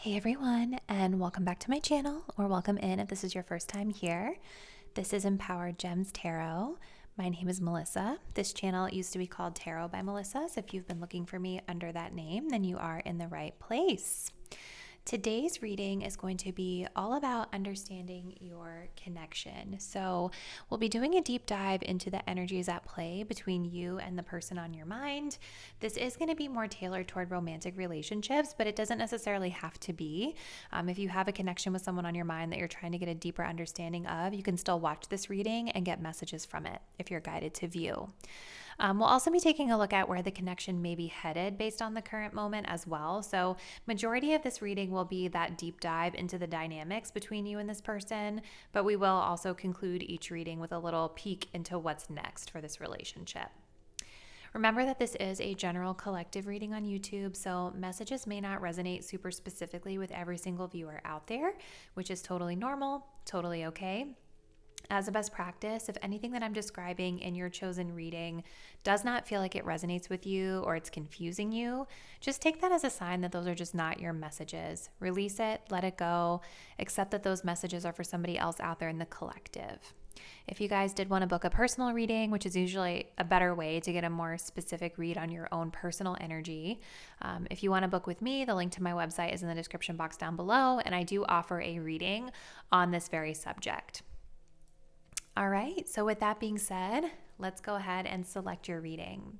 Hey everyone, and welcome back to my channel, or welcome in if this is your first time here. This is Empowered Gems Tarot. My name is Melissa. This channel used to be called Tarot by Melissa, so if you've been looking for me under that name, then you are in the right place. Today's reading is going to be all about understanding your connection. So, we'll be doing a deep dive into the energies at play between you and the person on your mind. This is going to be more tailored toward romantic relationships, but it doesn't necessarily have to be. If you have a connection with someone on your mind that you're trying to get a deeper understanding of, you can still watch this reading and get messages from it if you're guided to view. We'll also be taking a look at where the connection may be headed based on the current moment as well. So majority of this reading will be that deep dive into the dynamics between you and this person, but we will also conclude each reading with a little peek into what's next for this relationship. Remember that this is a general collective reading on YouTube, so messages may not resonate super specifically with every single viewer out there, which is totally normal, totally okay. As a best practice, if anything that I'm describing in your chosen reading does not feel like it resonates with you or it's confusing you, just take that as a sign that those are just not your messages. Release it, let it go, accept that those messages are for somebody else out there in the collective. If you guys did want to book a personal reading, which is usually a better way to get a more specific read on your own personal energy, if you want to book with me, the link to my website is in the description box down below, and I do offer a reading on this very subject. All right, so with that being said, let's go ahead and select your reading.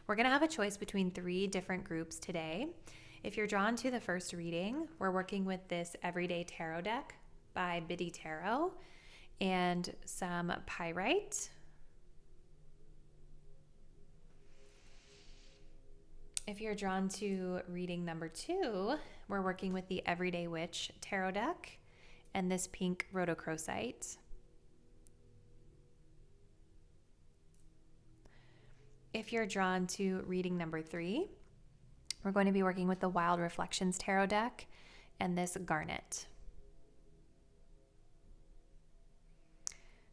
We're going to have a choice between 3 different groups today. If you're drawn to the first reading, we're working with this Everyday Tarot deck by Biddy Tarot and some pyrite. If you're drawn to reading number 2, we're working with the Everyday Witch Tarot deck and this pink rhodochrosite. If you're drawn to reading number 3, we're going to be working with the Wild Reflections Tarot deck and this garnet.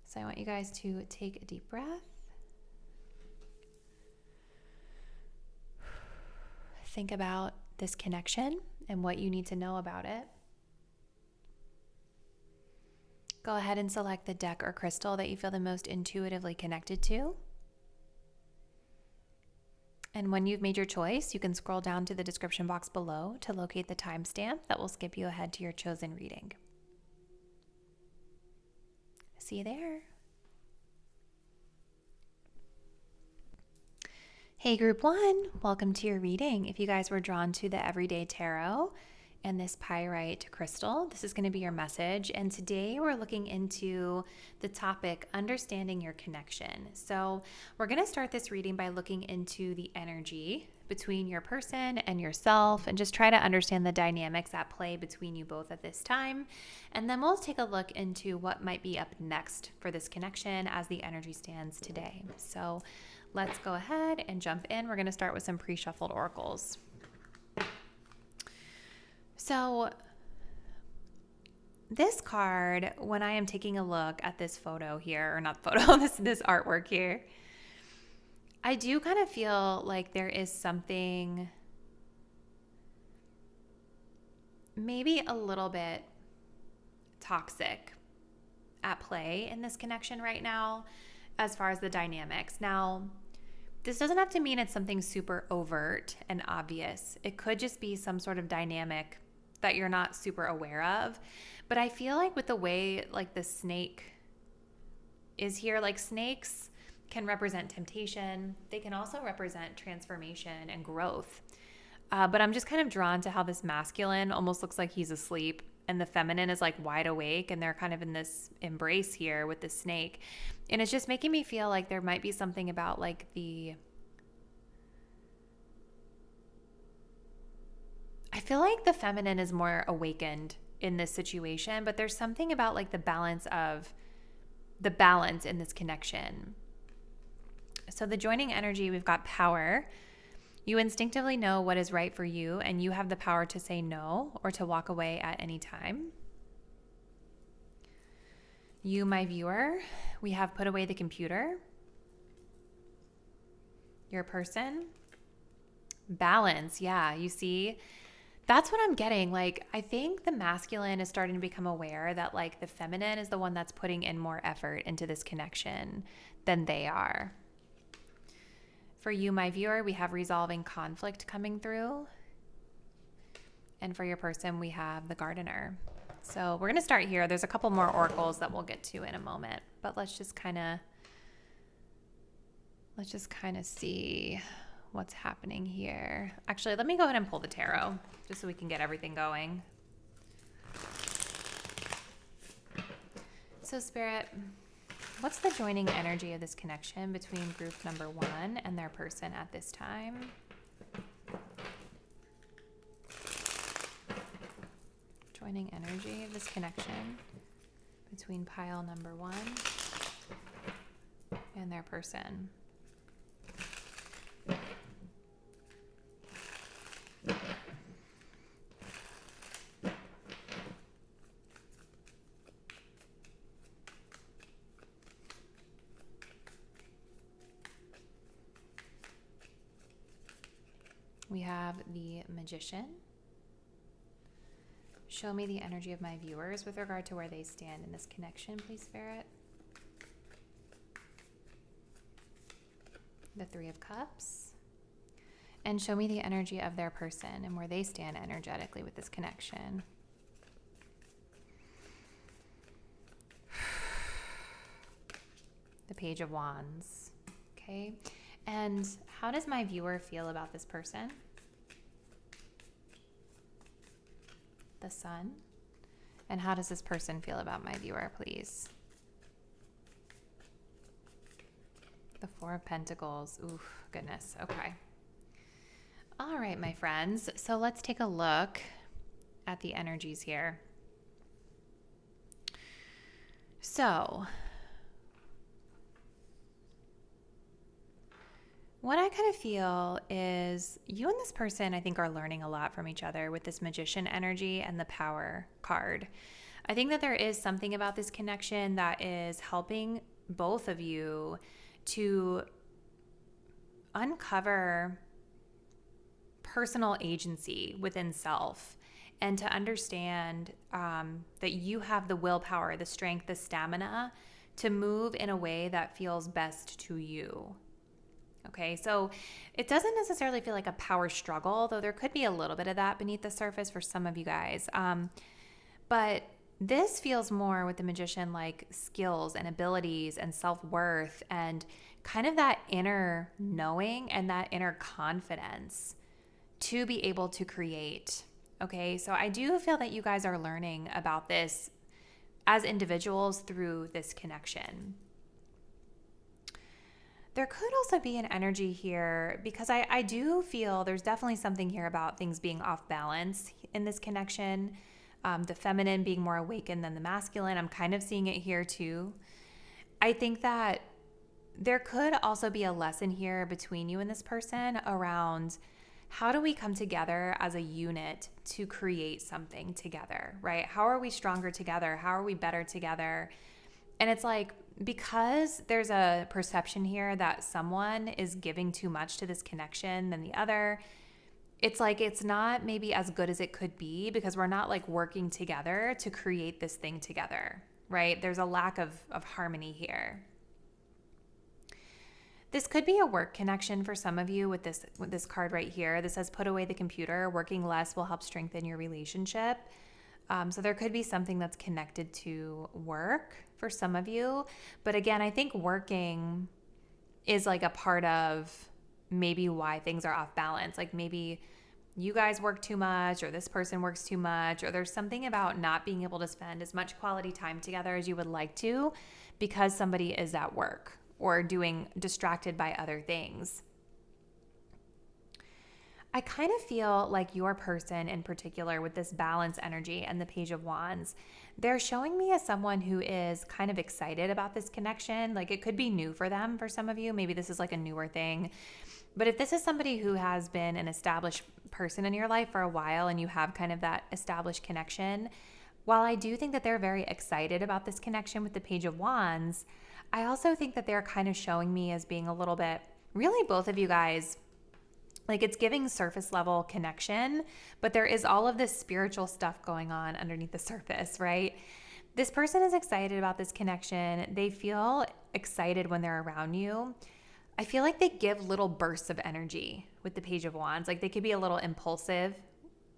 So I want you guys to take a deep breath. Think about this connection and what you need to know about it. Go ahead and select the deck or crystal that you feel the most intuitively connected to. And when you've made your choice, you can scroll down to the description box below to locate the timestamp that will skip you ahead to your chosen reading. See you there. Hey, group 1, welcome to your reading. If you guys were drawn to the Everyday Tarot and this pyrite crystal, this is going to be your message. And today we're looking into the topic, understanding your connection. So we're going to start this reading by looking into the energy between your person and yourself and just try to understand the dynamics at play between you both at this time. And then we'll take a look into what might be up next for this connection as the energy stands today. So let's go ahead and jump in. We're going to start with some pre-shuffled oracles. So this card, when I am taking a look at this photo here, or not photo, this artwork here, I do kind of feel like there is something maybe a little bit toxic at play in this connection right now as far as the dynamics. Now, this doesn't have to mean it's something super overt and obvious. It could just be some sort of dynamic that you're not super aware of. But I feel like with the way like the snake is here, like snakes can represent temptation. They can also represent transformation and growth. But I'm just kind of drawn to how this masculine almost looks like he's asleep and the feminine is like wide awake and they're kind of in this embrace here with the snake. And it's just making me feel like there might be something about like I feel like the feminine is more awakened in this situation, but there's something about like the balance in this connection. So the joining energy, we've got power. You instinctively know what is right for you, and you have the power to say no or to walk away at any time. You, my viewer, we have put away the computer. Your person, balance. Yeah, you see That's what I'm getting. Like, I think the masculine is starting to become aware that like the feminine is the one that's putting in more effort into this connection than they are. For you, my viewer, we have resolving conflict coming through. And for your person, we have the gardener. So we're going to start here. There's a couple more oracles that we'll get to in a moment, but let's just kind of see what's happening here. Actually, let me go ahead and pull the tarot just so we can get everything going. So Spirit, what's the joining energy of this connection between group number 1 and their person at this time? Joining energy of this connection between pile number 1 and their person. We have the Magician. Show me the energy of my viewers with regard to where they stand in this connection, please, Spirit. The Three of Cups. And show me the energy of their person and where they stand energetically with this connection. The Page of Wands. Okay. And how does my viewer feel about this person? The Sun. And how does this person feel about my viewer, please? The Four of Pentacles. Ooh, goodness. Okay. All right, my friends. So let's take a look at the energies here. So what I kind of feel is you and this person, I think, are learning a lot from each other with this Magician energy and the Power card. I think that there is something about this connection that is helping both of you to uncover personal agency within self and to understand that you have the willpower, the strength, the stamina to move in a way that feels best to you. Okay, so it doesn't necessarily feel like a power struggle, though there could be a little bit of that beneath the surface for some of you guys. But this feels more with the Magician like skills and abilities and self-worth and kind of that inner knowing and that inner confidence to be able to create. Okay, so I do feel that you guys are learning about this as individuals through this connection. There could also be an energy here because I do feel there's definitely something here about things being off balance in this connection. The feminine being more awakened than the masculine. I'm kind of seeing it here too. I think that there could also be a lesson here between you and this person around how do we come together as a unit to create something together, right? How are we stronger together? How are we better together? And it's like, because there's a perception here that someone is giving too much to this connection than the other, it's like it's not maybe as good as it could be because we're not like working together to create this thing together, right? There's a lack of harmony here. This could be a work connection for some of you with this card right here. This says, put away the computer. Working less will help strengthen your relationship. So there could be something that's connected to work for some of you. But again, I think working is like a part of maybe why things are off balance. Like maybe you guys work too much or this person works too much, or there's something about not being able to spend as much quality time together as you would like to because somebody is at work or doing distracted by other things. I kind of feel like your person in particular with this balance energy and the Page of Wands, they're showing me as someone who is kind of excited about this connection. Like it could be new for them for some of you. Maybe this is like a newer thing. But if this is somebody who has been an established person in your life for a while and you have kind of that established connection, while I do think that they're very excited about this connection with the Page of Wands, I also think that they're kind of showing me as being a little bit, really both of you guys, Like it's giving surface level connection, but there is all of this spiritual stuff going on underneath the surface, right? This person is excited about this connection. They feel excited when they're around you. I feel like they give little bursts of energy with the Page of Wands. Like they could be a little impulsive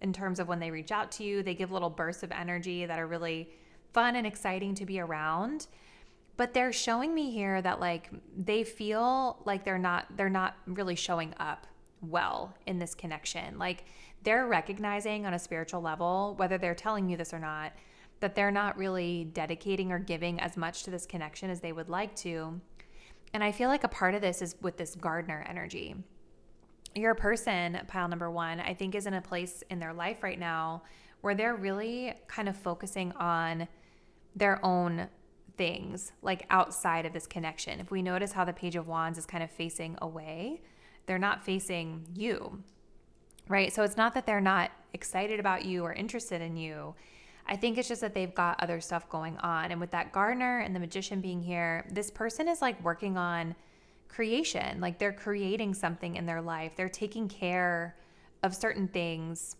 in terms of when they reach out to you. They give little bursts of energy that are really fun and exciting to be around. But they're showing me here that like they feel like they're not really showing up well in this connection. Like they're recognizing on a spiritual level, whether they're telling you this or not, that they're not really dedicating or giving as much to this connection as they would like to. And I feel like a part of this is with this gardener energy. Your person, pile number 1, I think is in a place in their life right now where they're really kind of focusing on their own things, like outside of this connection. If we notice how the Page of Wands is kind of facing away, they're not facing you, right? So it's not that they're not excited about you or interested in you. I think it's just that they've got other stuff going on. And with that gardener and the magician being here, this person is like working on creation. Like they're creating something in their life. They're taking care of certain things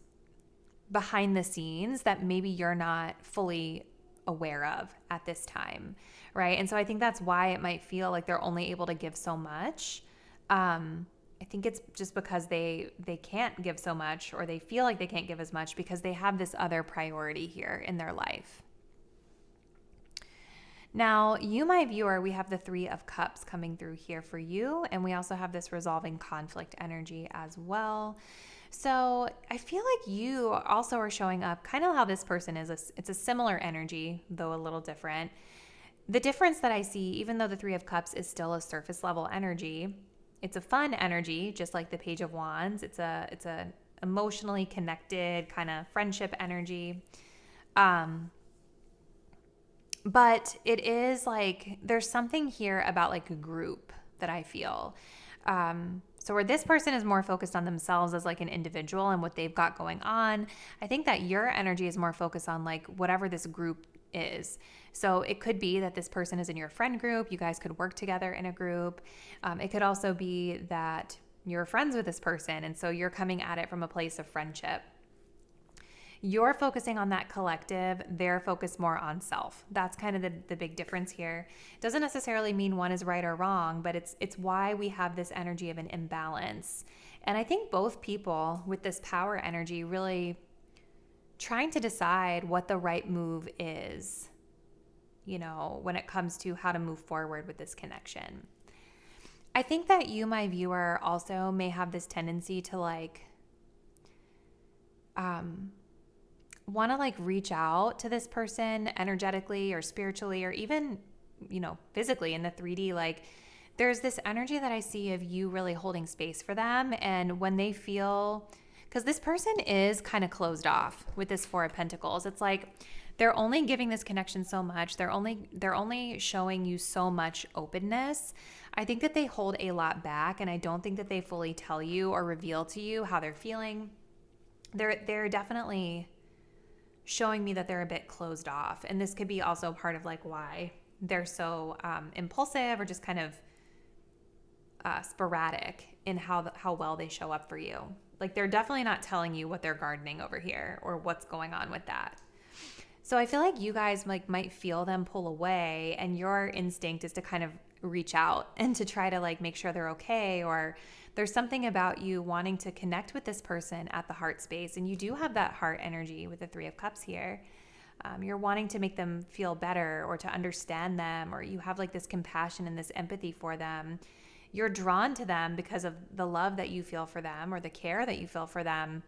behind the scenes that maybe you're not fully aware of at this time, right? And so I think that's why it might feel like they're only able to give so much. I think it's just because they can't give so much, or they feel like they can't give as much because they have this other priority here in their life. Now, you, my viewer, we have the 3 of Cups coming through here for you, and we also have this resolving conflict energy as well. So I feel like you also are showing up kind of how this person is. It's a similar energy, though a little different. The difference that I see, even though the 3 of Cups is still a surface level energy, it's a fun energy, just like the Page of Wands. It's a emotionally connected kind of friendship energy. But it is like there's something here about like a group that I feel. So where this person is more focused on themselves as like an individual and what they've got going on, I think that your energy is more focused on like whatever this group is. So it could be that this person is in your friend group. You guys could work together in a group. It could also be that you're friends with this person, and so you're coming at it from a place of friendship. You're focusing on that collective. They're focused more on self. That's kind of the big difference here. Doesn't necessarily mean one is right or wrong, but it's why we have this energy of an imbalance. And I think both people with this power energy really trying to decide what the right move is, you know, when it comes to how to move forward with this connection. I think that you, my viewer, also may have this tendency to like want to like reach out to this person energetically or spiritually or even, you know, physically in the 3D. Like there's this energy that I see of you really holding space for them. And when they feel, because this person is kind of closed off with this 4 of Pentacles. It's like they're only giving this connection so much. They're only showing you so much openness. I think that they hold a lot back, and I don't think that they fully tell you or reveal to you how they're feeling. They're definitely showing me that they're a bit closed off, and this could be also part of like why they're so impulsive or just kind of sporadic in how well they show up for you. Like they're definitely not telling you what they're gardening over here or what's going on with that. So I feel like you guys like might feel them pull away, and your instinct is to kind of reach out and to try to like make sure they're okay, or there's something about you wanting to connect with this person at the heart space. And you do have that heart energy with the 3 of Cups here. You're wanting to make them feel better or to understand them, or you have like this compassion and this empathy for them. You're drawn to them because of the love that you feel for them or the care that you feel for them.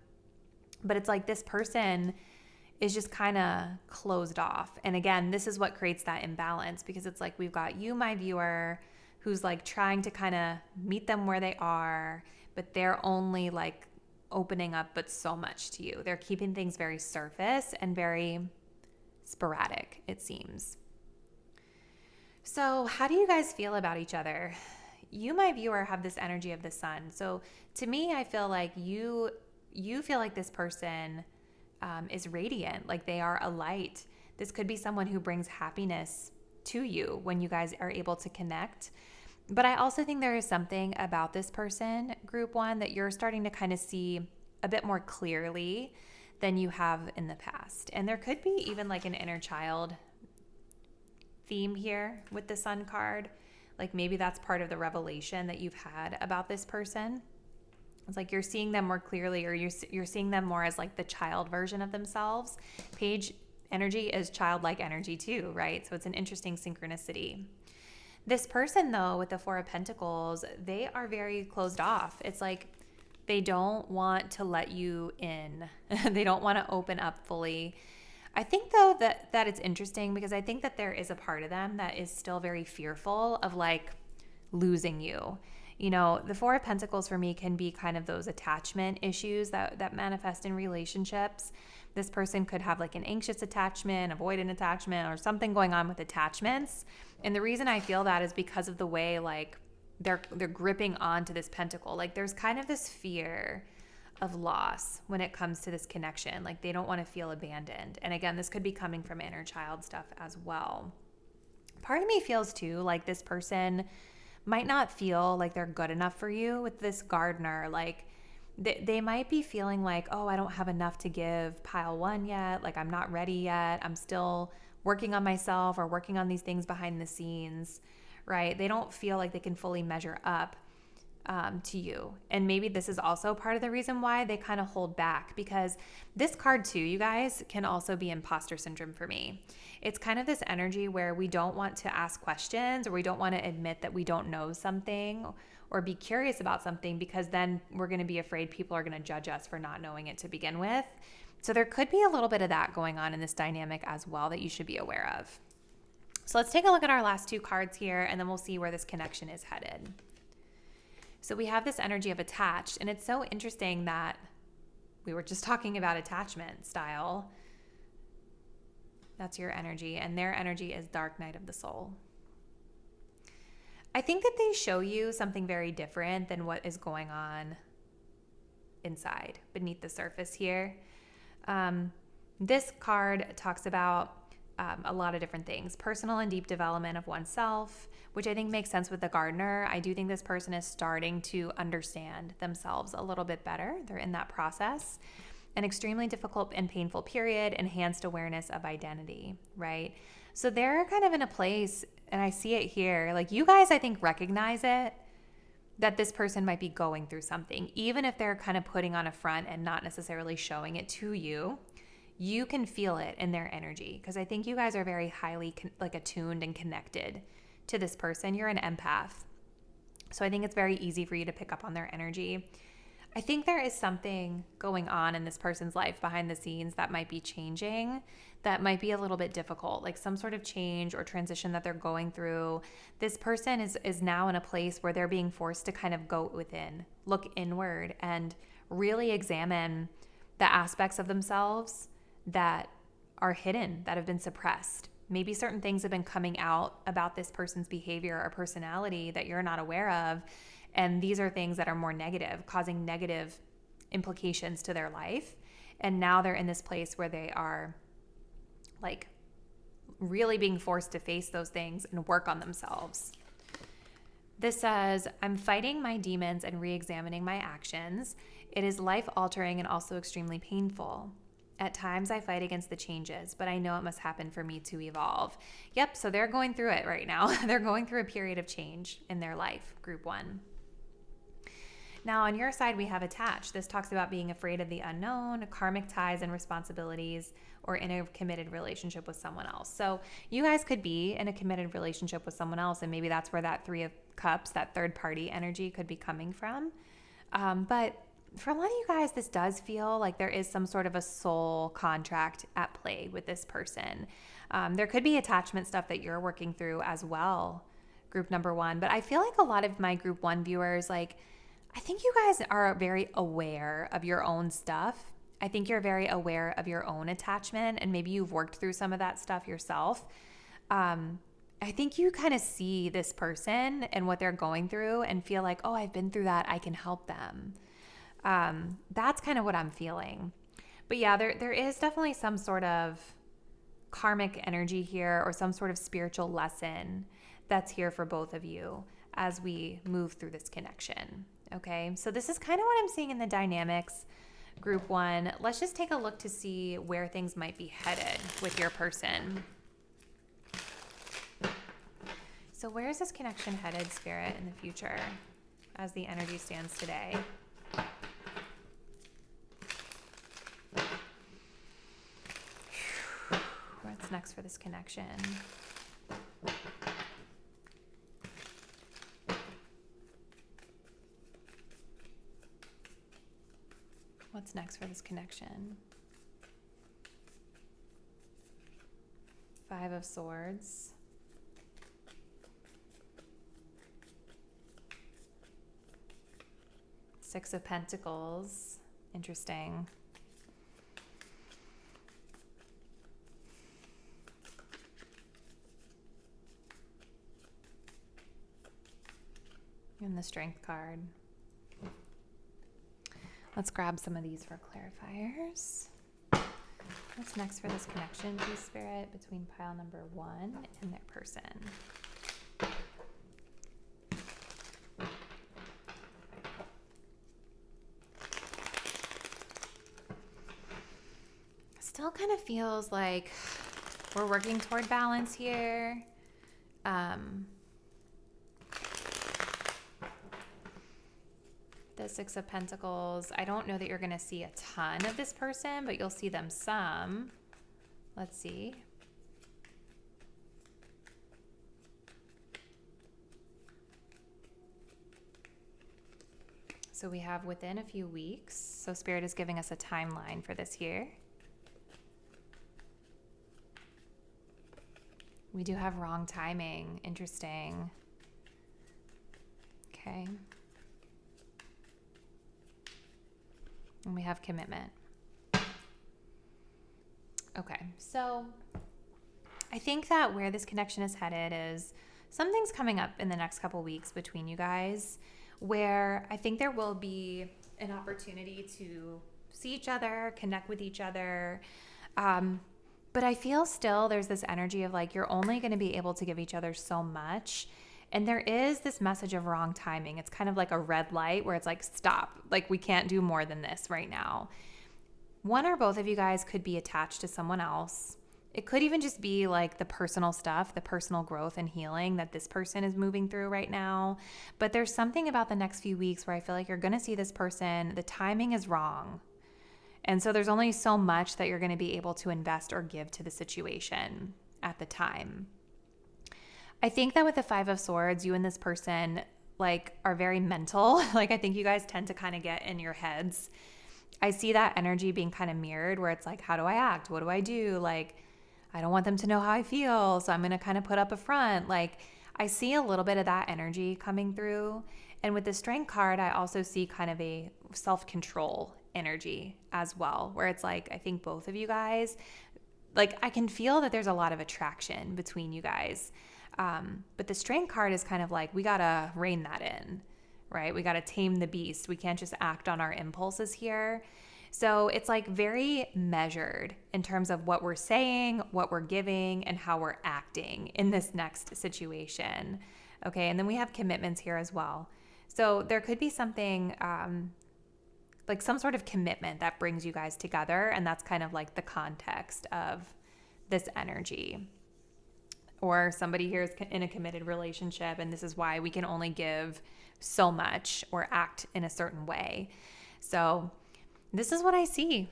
But it's like this person is just kind of closed off. And again, this is what creates that imbalance, because it's like we've got you, my viewer, who's like trying to kind of meet them where they are, but they're only like opening up but so much to you. They're keeping things very surface and very sporadic, it seems. So how do you guys feel about each other? You, my viewer, have this energy of the sun. So to me, I feel like you feel like this person is radiant, like they are a light. This could be someone who brings happiness to you when you guys are able to connect. But I also think there is something about this person, group one, that you're starting to kind of see a bit more clearly than you have in the past. And there could be even like an inner child theme here with the Sun card. Like maybe that's part of the revelation that you've had about this person. It's like you're seeing them more clearly, or you're seeing them more as like the child version of themselves. Page energy is childlike energy too, right? So it's an interesting synchronicity. This person, though, with the Four of Pentacles, they are very closed off. It's like they don't want to let you in. They don't want to open up fully. I think, though, that it's interesting because I think that there is a part of them that is still very fearful of like losing you. You know, the Four of Pentacles for me can be kind of those attachment issues that manifest in relationships. This person could have like an anxious attachment, avoidant attachment, or something going on with attachments. And the reason I feel that is because of the way like they're gripping onto this pentacle. Like there's kind of this fear of loss when it comes to this connection. Like they don't want to feel abandoned. And again, this could be coming from inner child stuff as well. Part of me feels too like this person might not feel like they're good enough for you with this gardener. Like they might be feeling like, oh, I don't have enough to give pile one yet. Like I'm not ready yet. I'm still working on myself or working on these things behind the scenes, right? They don't feel like they can fully measure up to you. And maybe this is also part of the reason why they kind of hold back, because this card too, you guys, can also be imposter syndrome for me. It's kind of this energy where we don't want to ask questions, or we don't want to admit that we don't know something or be curious about something, because then we're going to be afraid people are going to judge us for not knowing it to begin with. So there could be a little bit of that going on in this dynamic as well that you should be aware of. So let's take a look at our last two cards here, and then we'll see where this connection is headed. So we have this energy of attached, and it's so interesting that we were just talking about attachment style. That's your energy, and their energy is Dark Night of the Soul. I think that they show you something very different than what is going on inside, beneath the surface here. This card talks about a lot of different things. Personal and deep development of oneself, which I think makes sense with the gardener. I do think this person is starting to understand themselves a little bit better. They're in that process. An extremely difficult and painful period, enhanced awareness of identity, right? So they're kind of in a place, and I see it here, like you guys, I think, recognize it, that this person might be going through something. Even if they're kind of putting on a front and not necessarily showing it to you, you can feel it in their energy, because I think you guys are very highly attuned and connected to this person. You're an empath. So I think it's very easy for you to pick up on their energy. I think there is something going on in this person's life behind the scenes that might be changing, that might be a little bit difficult, like some sort of change or transition that they're going through. This person is now in a place where they're being forced to kind of go within, look inward, and really examine the aspects of themselves that are hidden, that have been suppressed. Maybe certain things have been coming out about this person's behavior or personality that you're not aware of. And these are things that are more negative, causing negative implications to their life. And now they're in this place where they are like really being forced to face those things and work on themselves. This says, I'm fighting my demons and re-examining my actions. It is life-altering and also extremely painful. At times I fight against the changes, but I know it must happen for me to evolve. Yep, so they're going through it right now. They're going through a period of change in their life, group one. Now, on your side, we have attached. This talks about being afraid of the unknown, karmic ties and responsibilities, or in a committed relationship with someone else. So you guys could be in a committed relationship with someone else, and maybe that's where that Three of Cups, that third party energy could be coming from. But for a lot of you guys, this does feel like there is some sort of a soul contract at play with this person. There could be attachment stuff that you're working through as well, group number one. But I feel like a lot of my group one viewers, like, I think you guys are very aware of your own stuff. I think you're very aware of your own attachment, and maybe you've worked through some of that stuff yourself. I think you kind of see this person and what they're going through and feel like, oh, I've been through that. I can help them. That's kind of what I'm feeling. But yeah, there is definitely some sort of karmic energy here, or some sort of spiritual lesson that's here for both of you. as we move through this connection. Okay, so this is kind of what I'm seeing in the dynamics, group one. Let's just take a look to see where things might be headed with your person. So where is this connection headed, Spirit, in the future as the energy stands today? What's next for this connection? What's next for this connection? Five of Swords. Six of Pentacles. Interesting. And the Strength card. Let's grab some of these for clarifiers. What's next for this connection, please, Spirit, between pile number one and their person? Still kind of feels like we're working toward balance here. The Six of Pentacles, I don't know that you're going to see a ton of this person, but you'll see them some. Let's see. So we have within a few weeks. So Spirit is giving us a timeline for this here. We do have wrong timing. Interesting. Okay. And we have commitment. Okay, so I think that where this connection is headed is something's coming up in the next couple weeks between you guys where I think there will be an opportunity to see each other, connect with each other. But I feel still there's this energy of like you're only going to be able to give each other so much. And there is this message of wrong timing. It's kind of like a red light where it's like, stop. Like, we can't do more than this right now. One or both of you guys could be attached to someone else. It could even just be like the personal stuff, the personal growth and healing that this person is moving through right now. But there's something about the next few weeks where I feel like you're going to see this person. The timing is wrong. And so there's only so much that you're going to be able to invest or give to the situation at the time. I think that with the Five of Swords, you and this person like are very mental. Like I think you guys tend to kind of get in your heads. I see that energy being kind of mirrored where it's like, how do I act? What do I do? Like, I don't want them to know how I feel. So I'm going to kind of put up a front. Like I see a little bit of that energy coming through. And with the Strength card, I also see kind of a self-control energy as well, where it's like, I think both of you guys, like I can feel that there's a lot of attraction between you guys. But the Strength card is kind of like, we got to rein that in, right? We got to tame the beast. We can't just act on our impulses here. So it's like very measured in terms of what we're saying, what we're giving, and how we're acting in this next situation. Okay. And then we have commitments here as well. So there could be something, like some sort of commitment that brings you guys together. And that's kind of like the context of this energy. Or somebody here is in a committed relationship and this is why we can only give so much or act in a certain way. So this is what I see,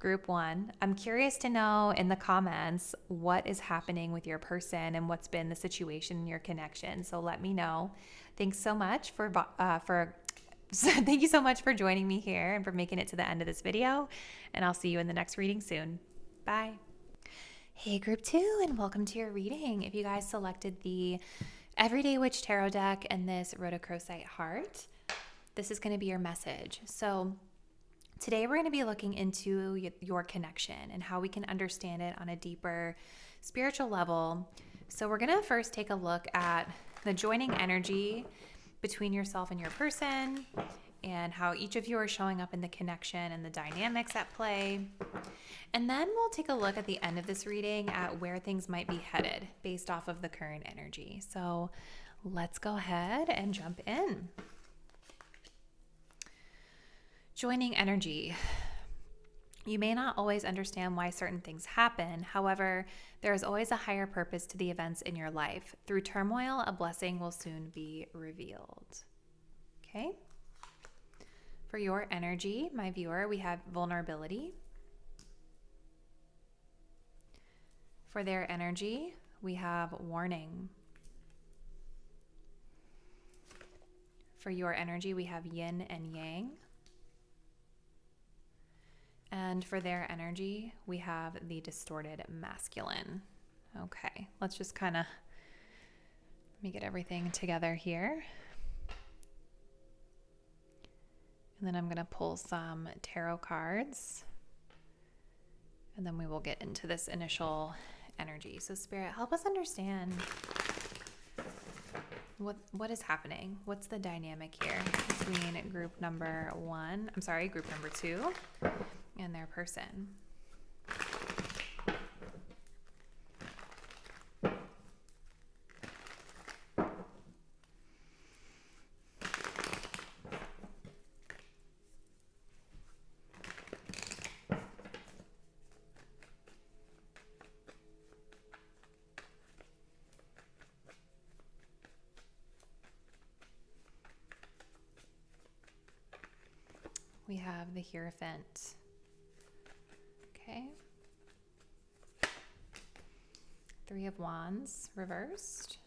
group one. I'm curious to know in the comments what is happening with your person and what's been the situation in your connection. So let me know. Thanks so much thank you so much for joining me here and for making it to the end of this video. And I'll see you in the next reading soon. Bye. Hey group two, and welcome to your reading. If you guys selected the Everyday Witch Tarot deck and this Rhodochrosite heart, this is going to be your message. So today we're going to be looking into your connection and how we can understand it on a deeper spiritual level. So we're going to first take a look at the joining energy between yourself and your person and how each of you are showing up in the connection and the dynamics at play. And then we'll take a look at the end of this reading at where things might be headed based off of the current energy. So let's go ahead and jump in. Joining energy. You may not always understand why certain things happen. However, there is always a higher purpose to the events in your life. Through turmoil, a blessing will soon be revealed. Okay? For your energy, my viewer, we have vulnerability. For their energy, we have warning. For your energy, we have yin and yang. And for their energy, we have the distorted masculine. Okay, let's just kind of, let me get everything together here. And then I'm going to pull some tarot cards. And then we will get into this initial energy. So Spirit, help us understand what is happening. What's the dynamic here between group number 2 and their person. We have the Hierophant. Okay. 3 of Wands reversed.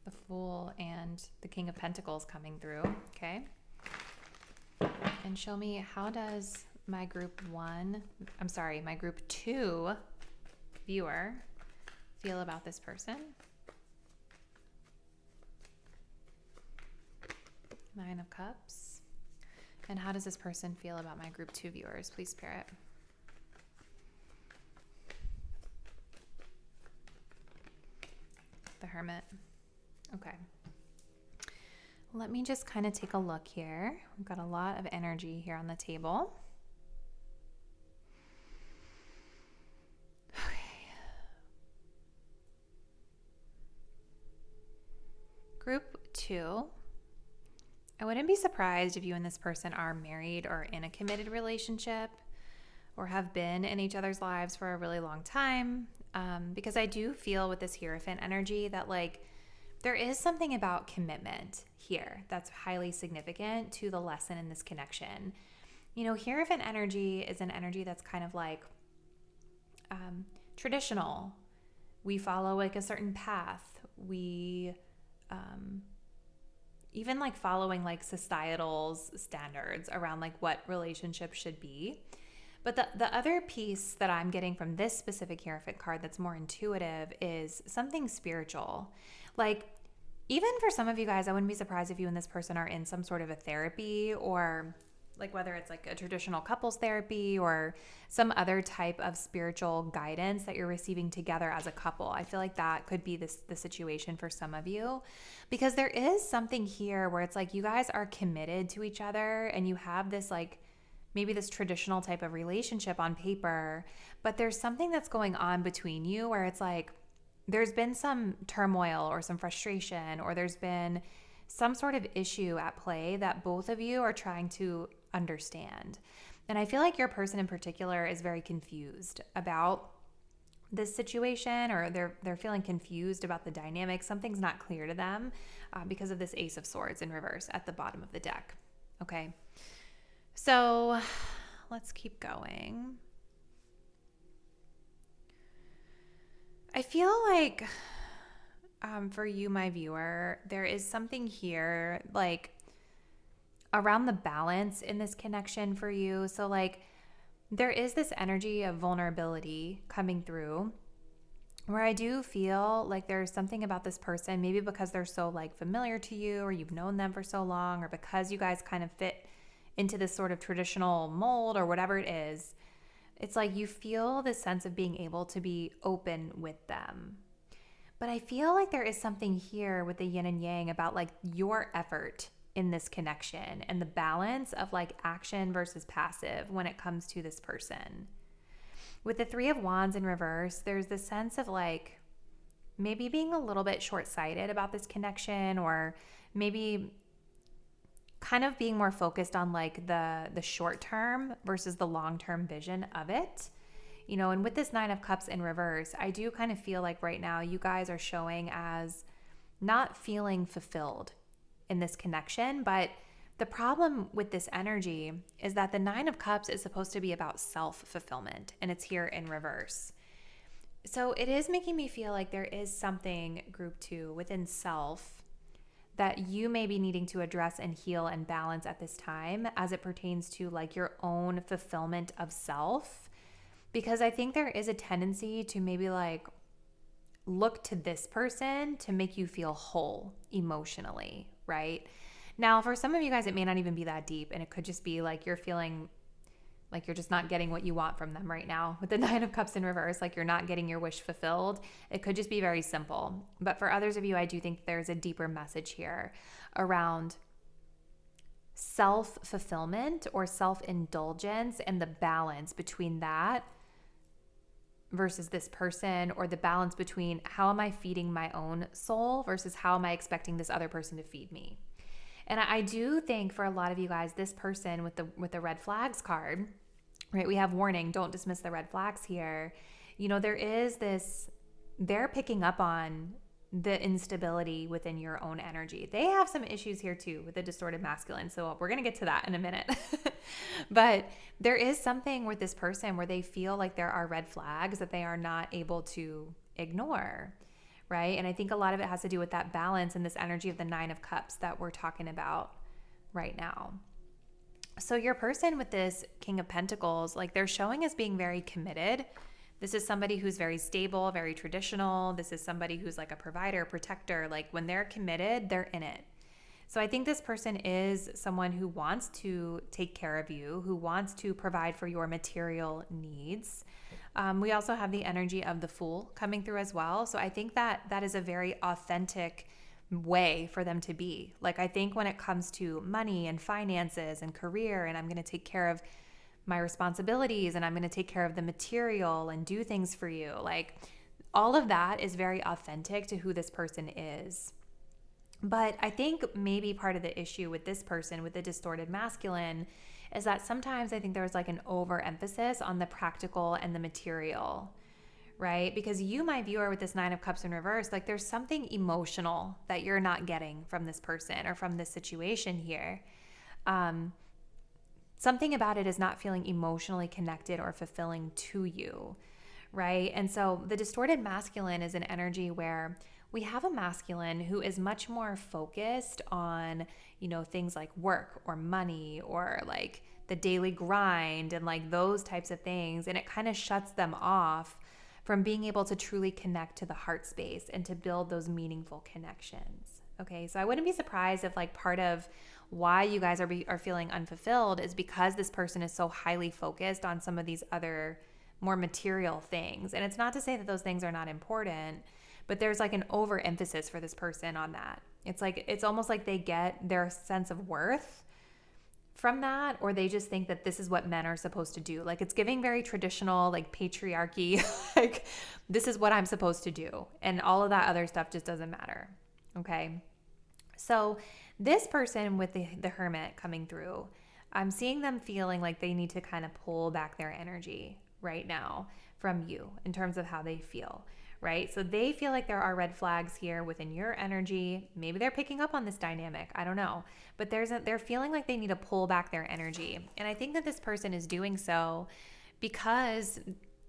The Fool and the King of Pentacles coming through. Okay. And show me, how does my group 2 viewer feel about this person? 9 of Cups. And how does this person feel about my group 2 viewers? Please, Spirit. The Hermit. Okay. Let me just kind of take a look here. We've got a lot of energy here on the table. Group 2, I wouldn't be surprised if you and this person are married or in a committed relationship or have been in each other's lives for a really long time. Because I do feel with this Hierophant energy that like there is something about commitment here that's highly significant to the lesson in this connection. You know, Hierophant energy is an energy that's kind of like traditional. We follow like a certain path. We even like following like societal's standards around like what relationships should be. But the other piece that I'm getting from this specific Hierophant card that's more intuitive is something spiritual. Like even for some of you guys, I wouldn't be surprised if you and this person are in some sort of a therapy, or like whether it's like a traditional couples therapy or some other type of spiritual guidance that you're receiving together as a couple. I feel like that could be the situation for some of you, because there is something here where it's like you guys are committed to each other and you have this like maybe this traditional type of relationship on paper, but there's something that's going on between you where it's like there's been some turmoil or some frustration, or there's been some sort of issue at play that both of you are trying to understand. And I feel like your person in particular is very confused about this situation, or they're feeling confused about the dynamic. Something's not clear to them because of this Ace of Swords in reverse at the bottom of the deck. Okay, so let's keep going. I feel like for you, my viewer, there is something here like around the balance in this connection for you. So like there is this energy of vulnerability coming through where I do feel like there's something about this person, maybe because they're so like familiar to you, or you've known them for so long, or because you guys kind of fit into this sort of traditional mold or whatever it is. It's like you feel this sense of being able to be open with them. But I feel like there is something here with the yin and yang about like your effort in this connection and the balance of like action versus passive when it comes to this person. With the Three of Wands in reverse, there's this sense of like maybe being a little bit short-sighted about this connection, or maybe kind of being more focused on like the short term versus the long-term vision of it. You know, and with this Nine of Cups in reverse, I do kind of feel like right now you guys are showing as not feeling fulfilled in this connection. But the problem with this energy is that the Nine of Cups is supposed to be about self-fulfillment, and it's here in reverse. So it is making me feel like there is something, group 2, within self that you may be needing to address and heal and balance at this time as it pertains to like your own fulfillment of self. Because I think there is a tendency to maybe like look to this person to make you feel whole emotionally, right? Now, for some of you guys, it may not even be that deep, and it could just be like you're feeling like you're just not getting what you want from them right now. With the Nine of Cups in reverse, like you're not getting your wish fulfilled. It could just be very simple. But for others of you, I do think there's a deeper message here around self-fulfillment or self-indulgence and the balance between that versus this person, or the balance between how am I feeding my own soul versus how am I expecting this other person to feed me. And I do think for a lot of you guys, this person with the red flags card, right? We have warning, don't dismiss the red flags here. You know, there is this, they're picking up on the instability within your own energy. They have some issues here too with the distorted masculine. So we're going to get to that in a minute. But there is something with this person where they feel like there are red flags that they are not able to ignore. Right? And I think a lot of it has to do with that balance and this energy of the Nine of Cups that we're talking about right now. So your person with this King of Pentacles, like they're showing as being very committed. This is somebody who's very stable, very traditional. This is somebody who's like a provider, protector. Like when they're committed, they're in it. So I think this person is someone who wants to take care of you, who wants to provide for your material needs. We also have the energy of the Fool coming through as well. So I think that is a very authentic way for them to be. Like I think when it comes to money and finances and career, and I'm going to take care of my responsibilities and I'm going to take care of the material and do things for you. Like all of that is very authentic to who this person is. But I think maybe part of the issue with this person with the distorted masculine is that sometimes I think there's like an overemphasis on the practical and the material, right? Because you, my viewer, with this Nine of Cups in reverse, like there's something emotional that you're not getting from this person or from this situation here. Something about it is not feeling emotionally connected or fulfilling to you, right? And so the distorted masculine is an energy where we have a masculine who is much more focused on, you know, things like work or money or like the daily grind and like those types of things. And it kind of shuts them off from being able to truly connect to the heart space and to build those meaningful connections. Okay, so I wouldn't be surprised if like part of why you guys are feeling unfulfilled is because this person is so highly focused on some of these other more material things. And it's not to say that those things are not important, but there's like an overemphasis for this person on that. It's like, it's almost like they get their sense of worth from that, or they just think that this is what men are supposed to do. Like it's giving very traditional, like patriarchy, like this is what I'm supposed to do. And all of that other stuff just doesn't matter. Okay. So this person with the Hermit coming through, I'm seeing them feeling like they need to kind of pull back their energy right now from you in terms of how they feel. Right? So they feel like there are red flags here within your energy. Maybe they're picking up on this dynamic. I don't know. But they're feeling like they need to pull back their energy. And I think that this person is doing so because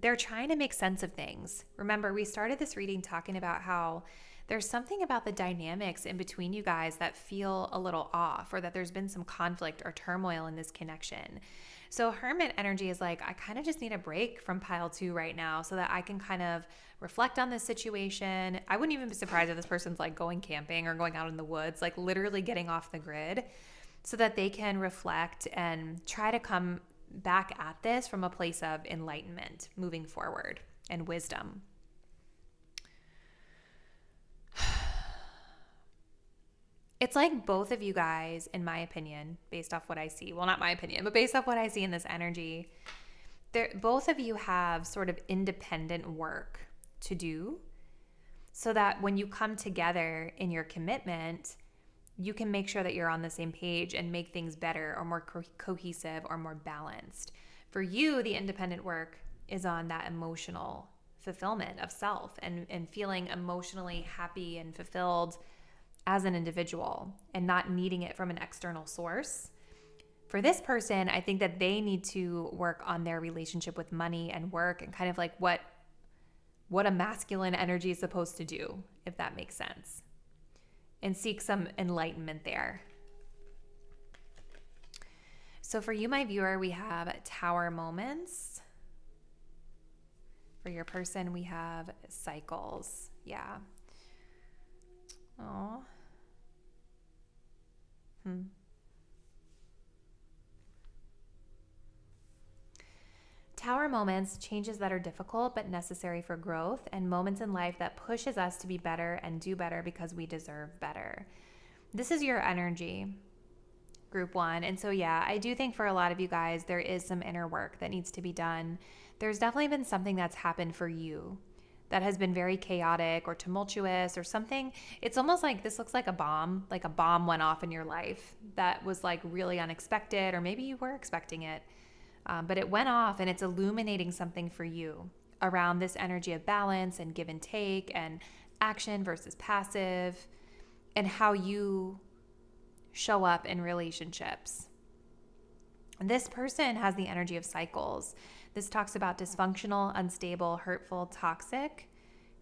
they're trying to make sense of things. Remember, we started this reading talking about how there's something about the dynamics in between you guys that feel a little off, or that there's been some conflict or turmoil in this connection. So Hermit energy is like, I kind of just need a break from pile 2 right now so that I can kind of reflect on this situation. I wouldn't even be surprised if this person's like going camping or going out in the woods, like literally getting off the grid so that they can reflect and try to come back at this from a place of enlightenment moving forward and wisdom. It's like both of you guys, in my opinion, based off what I see. Well, not my opinion, but based off what I see in this energy, both of you have sort of independent work to do so that when you come together in your commitment, you can make sure that you're on the same page and make things better or more cohesive or more balanced. For you, the independent work is on that emotional fulfillment of self and feeling emotionally happy and fulfilled as an individual and not needing it from an external source. For this person, I think that they need to work on their relationship with money and work and kind of like what a masculine energy is supposed to do, if that makes sense, and seek some enlightenment there. So for you, my viewer, we have tower moments. For your person, we have cycles. Yeah. Oh. Tower moments, changes that are difficult but necessary for growth, and moments in life that pushes us to be better and do better because we deserve better. This is your energy, group one. And so, yeah, I do think for a lot of you guys, there is some inner work that needs to be done. There's definitely been something that's happened for you that has been very chaotic or tumultuous or something. It's almost like this looks like a bomb went off in your life that was like really unexpected, or maybe you were expecting it. But it went off and it's illuminating something for you around this energy of balance and give and take and action versus passive and how you show up in relationships. This person has the energy of cycles. This talks about dysfunctional, unstable, hurtful, toxic.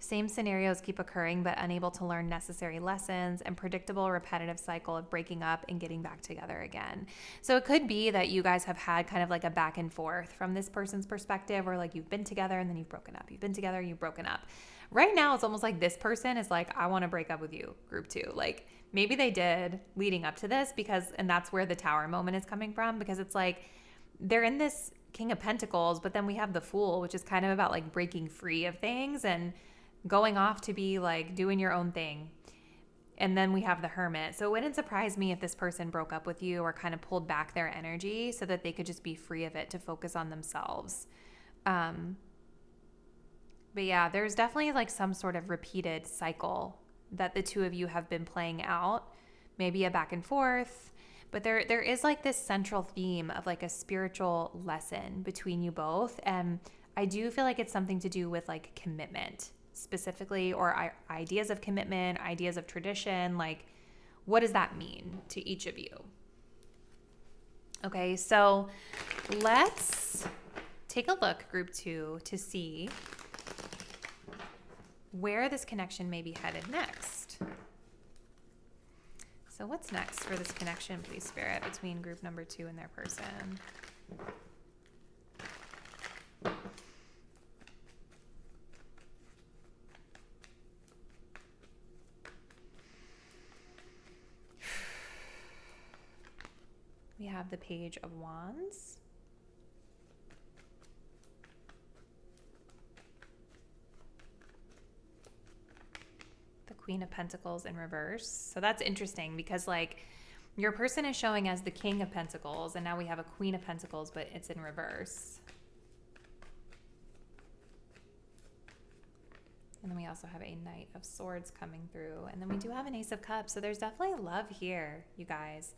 Same scenarios keep occurring, but unable to learn necessary lessons, and predictable, repetitive cycle of breaking up and getting back together again. So it could be that you guys have had kind of like a back and forth from this person's perspective, or like you've been together and then you've broken up. You've been together, you've broken up. Right now, it's almost like this person is like, I want to break up with you, group two. Like maybe they did leading up to this and that's where the tower moment is coming from, because it's like they're in this King of Pentacles, but then we have the Fool, which is kind of about like breaking free of things and going off to be like doing your own thing. And then we have the Hermit. So it wouldn't surprise me if this person broke up with you or kind of pulled back their energy so that they could just be free of it to focus on themselves. But yeah, there's definitely like some sort of repeated cycle that the two of you have been playing out, maybe a back and forth. But there is like this central theme of like a spiritual lesson between you both. And I do feel like it's something to do with like commitment specifically, or ideas of commitment, ideas of tradition. Like, what does that mean to each of you? Okay, so let's take a look, group two, to see where this connection may be headed next. So what's next for this connection, please, Spirit, between group number two and their person? We have the Page of Wands. The Queen of Pentacles in reverse. So that's interesting because like your person is showing as the King of Pentacles, and now we have a Queen of Pentacles, but it's in reverse. And then we also have a Knight of Swords coming through. And then we do have an Ace of Cups. So there's definitely love here, you guys.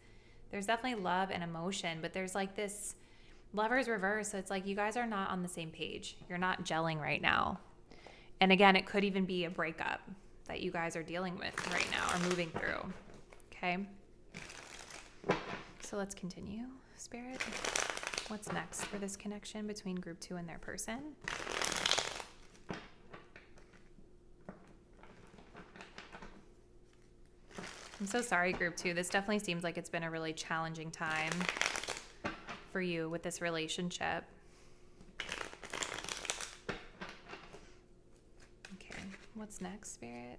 There's definitely love and emotion, but there's like this Lover's reverse. So it's like you guys are not on the same page. You're not gelling right now. And again, it could even be a breakup that you guys are dealing with right now or moving through. Okay. So let's continue, Spirit. What's next for this connection between group two and their person? I'm so sorry, group two. This definitely seems like it's been a really challenging time for you with this relationship. Okay, what's next, Spirit?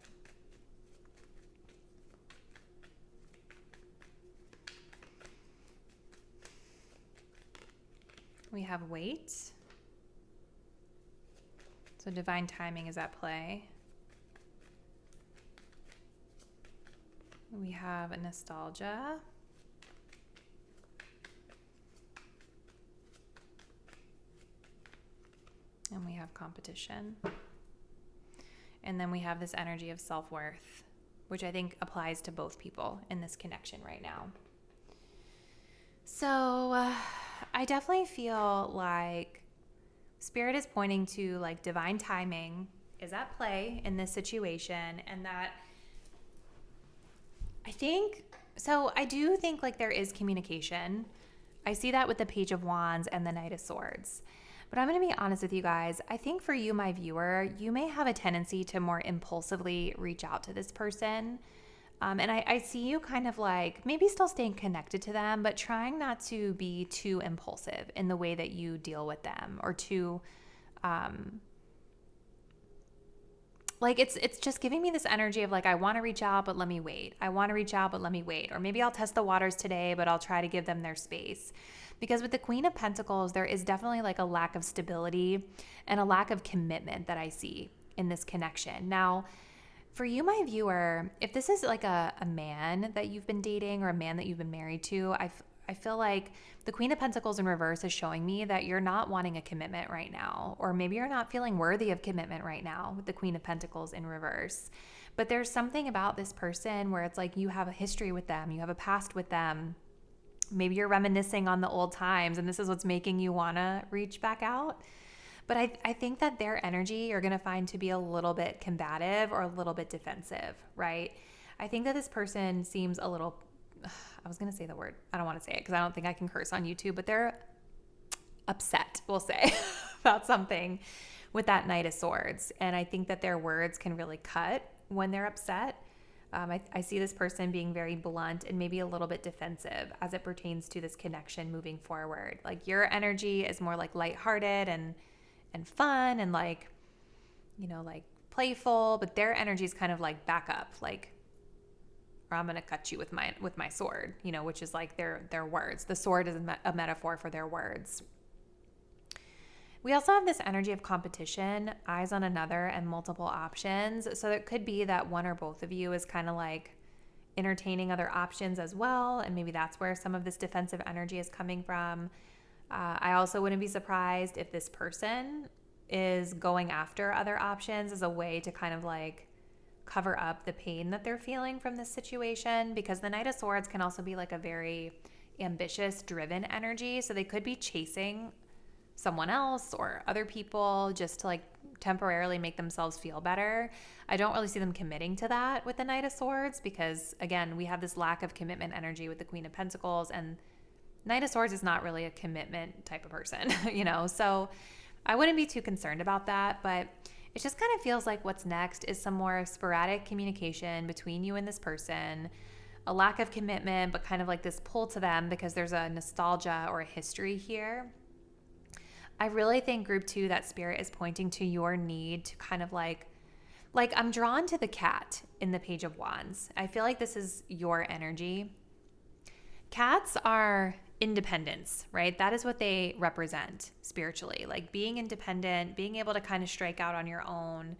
We have Wait. So divine timing is at play. We have a nostalgia. And we have competition. And then we have this energy of self-worth, which I think applies to both people in this connection right now. So I definitely feel like Spirit is pointing to like divine timing is at play in this situation, and that I do think like there is communication. I see that with the Page of Wands and the Knight of Swords. But I'm going to be honest with you guys. I think for you, my viewer, you may have a tendency to more impulsively reach out to this person. And I see you kind of like maybe still staying connected to them, but trying not to be too impulsive in the way that you deal with them, or too, like it's just giving me this energy of like, I want to reach out, but let me wait. I want to reach out, but let me wait. Or maybe I'll test the waters today, but I'll try to give them their space. Because with the Queen of Pentacles, there is definitely like a lack of stability and a lack of commitment that I see in this connection. Now, for you, my viewer, if this is like a man that you've been dating or a man that you've been married to, I feel like the Queen of Pentacles in reverse is showing me that you're not wanting a commitment right now, or maybe you're not feeling worthy of commitment right now with the Queen of Pentacles in reverse. But there's something about this person where it's like you have a history with them, you have a past with them. Maybe you're reminiscing on the old times, and this is what's making you want to reach back out. But I think that their energy you're going to find to be a little bit combative or a little bit defensive, right? I think that this person seems a little, I was going to say the word, I don't want to say it because I don't think I can curse on YouTube, but they're upset, we'll say, about something with that Knight of Swords. And I think that their words can really cut when they're upset. I see this person being very blunt and maybe a little bit defensive as it pertains to this connection moving forward. Like your energy is more like lighthearted and fun and like, you know, like playful, but their energy is kind of like back up, like, or I'm going to cut you with my sword, you know, which is like their words. The sword is a metaphor for their words. We also have this energy of competition, eyes on another, and multiple options. So it could be that one or both of you is kind of like entertaining other options as well. And maybe that's where some of this defensive energy is coming from. I also wouldn't be surprised if this person is going after other options as a way to kind of like cover up the pain that they're feeling from this situation, because the Knight of Swords can also be like a very ambitious, driven energy. So they could be chasing someone else or other people just to like temporarily make themselves feel better. I don't really see them committing to that with the Knight of Swords because, again, we have this lack of commitment energy with the Queen of Pentacles, and Knight of Swords is not really a commitment type of person, you know? So I wouldn't be too concerned about that, but it just kind of feels like what's next is some more sporadic communication between you and this person, a lack of commitment, but kind of like this pull to them because there's a nostalgia or a history here. I really think group 2, that Spirit is pointing to your need to kind of like I'm drawn to the cat in the Page of Wands. I feel like this is your energy. Cats are independence, right? That is what they represent spiritually, like being independent, being able to kind of strike out on your own.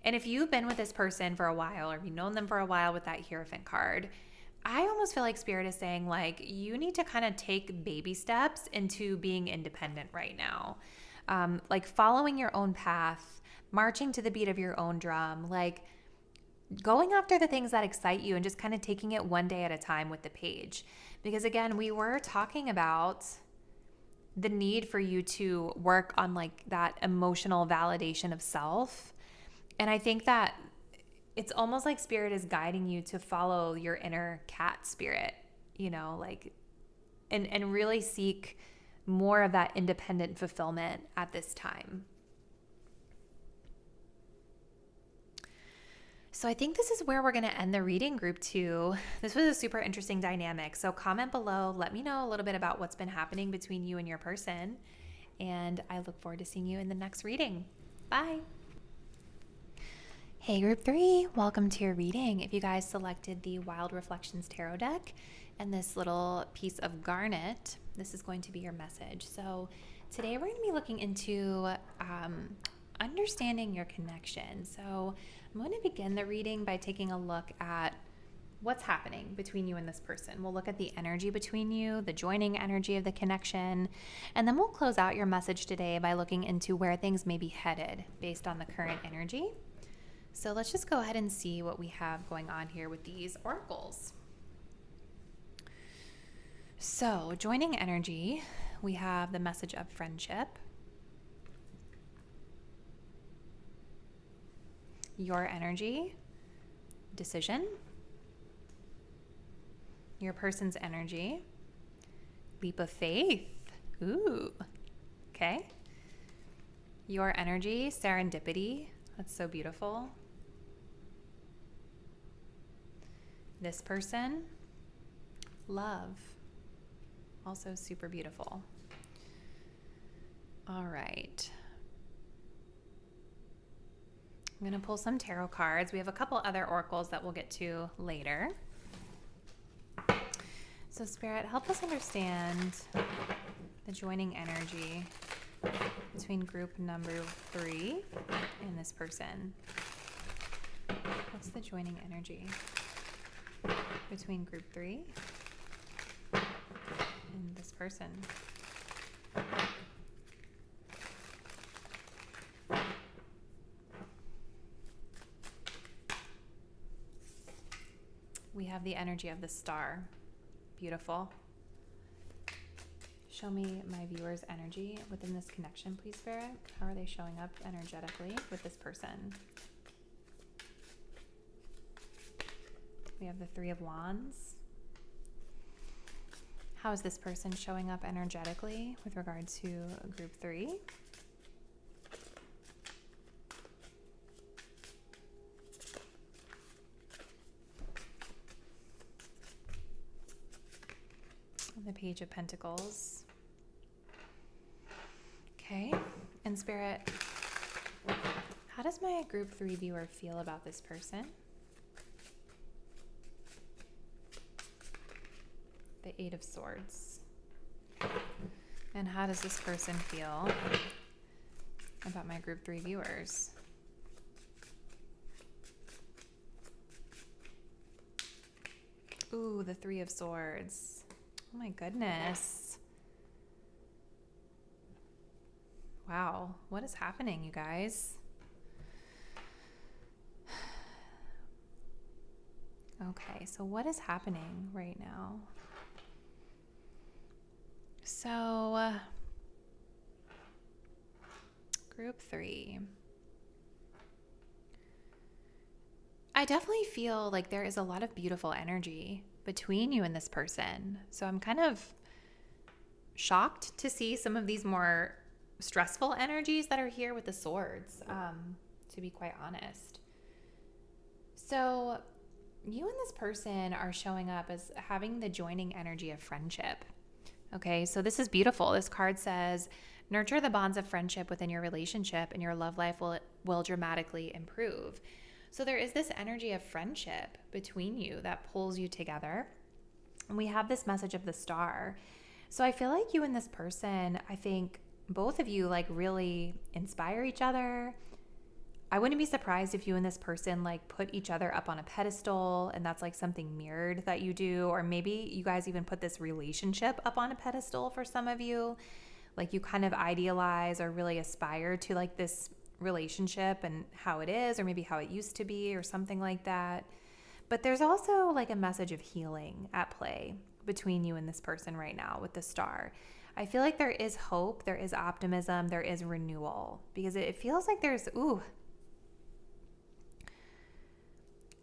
And if you've been with this person for a while, or if you've known them for a while with that Hierophant card, I almost feel like Spirit is saying like you need to kind of take baby steps into being independent right now. Like following your own path, marching to the beat of your own drum, like going after the things that excite you and just kind of taking it one day at a time with the page. Because again, we were talking about the need for you to work on like that emotional validation of self. And I think that it's almost like Spirit is guiding you to follow your inner cat spirit, you know, like, and really seek more of that independent fulfillment at this time. So I think this is where we're going to end the reading, group 2. This was a super interesting dynamic. So comment below, let me know a little bit about what's been happening between you and your person. And I look forward to seeing you in the next reading. Bye. Hey group 3, welcome to your reading. If you guys selected the Wild Reflections Tarot deck and this little piece of garnet, this is going to be your message. So today we're going to be looking into understanding your connection. So I'm going to begin the reading by taking a look at what's happening between you and this person. We'll look at the energy between you, the joining energy of the connection, and then we'll close out your message today by looking into where things may be headed based on the current energy. So let's just go ahead and see what we have going on here with these oracles. So, joining energy, we have the message of friendship, your energy, decision, your person's energy, leap of faith, ooh, okay, your energy, serendipity, that's so beautiful, this person, love, also super beautiful. All right. I'm going to pull some tarot cards. We have a couple other oracles that we'll get to later. So Spirit, help us understand the joining energy between group number 3 and this person. What's the joining energy between group 3 and this person? We have the energy of the star. Beautiful. Show me my viewers' energy within this connection, please, Spirit. How are they showing up energetically with this person? We have the 3 of Wands. How is this person showing up energetically with regard to group 3? The Page of Pentacles. Okay, and Spirit, how does my group 3 viewer feel about this person? The 8 of Swords. And how does this person feel about my group 3 viewers? Ooh, the 3 of Swords. Oh my goodness. Wow, what is happening, you guys? Okay, so what is happening right now? So, group 3. I definitely feel like there is a lot of beautiful energy between you and this person. So I'm kind of shocked to see some of these more stressful energies that are here with the swords, to be quite honest. So you and this person are showing up as having the joining energy of friendship. Okay, so this is beautiful. This card says, nurture the bonds of friendship within your relationship and your love life will dramatically improve. So there is this energy of friendship between you that pulls you together. And we have this message of the star. So I feel like you and this person, I think both of you like really inspire each other. I wouldn't be surprised if you and this person like put each other up on a pedestal and that's like something mirrored that you do. Or maybe you guys even put this relationship up on a pedestal for some of you. Like you kind of idealize or really aspire to like this relationship and how it is, or maybe how it used to be, or something like that. But there's also like a message of healing at play between you and this person right now with the star. I feel like there is hope, there is optimism, there is renewal, because it feels like there's,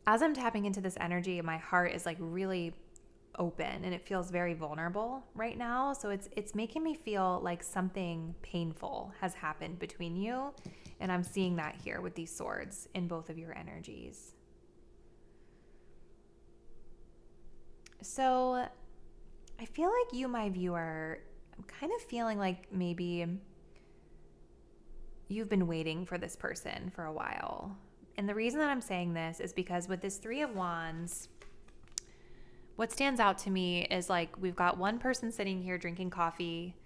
as I'm tapping into this energy, my heart is like really open and it feels very vulnerable right now. So it's making me feel like something painful has happened between you. And I'm seeing that here with these swords in both of your energies. So I feel like you, my viewer, I'm kind of feeling like maybe you've been waiting for this person for a while. And the reason that I'm saying this is because with this 3 of Wands, what stands out to me is like we've got one person sitting here drinking coffee,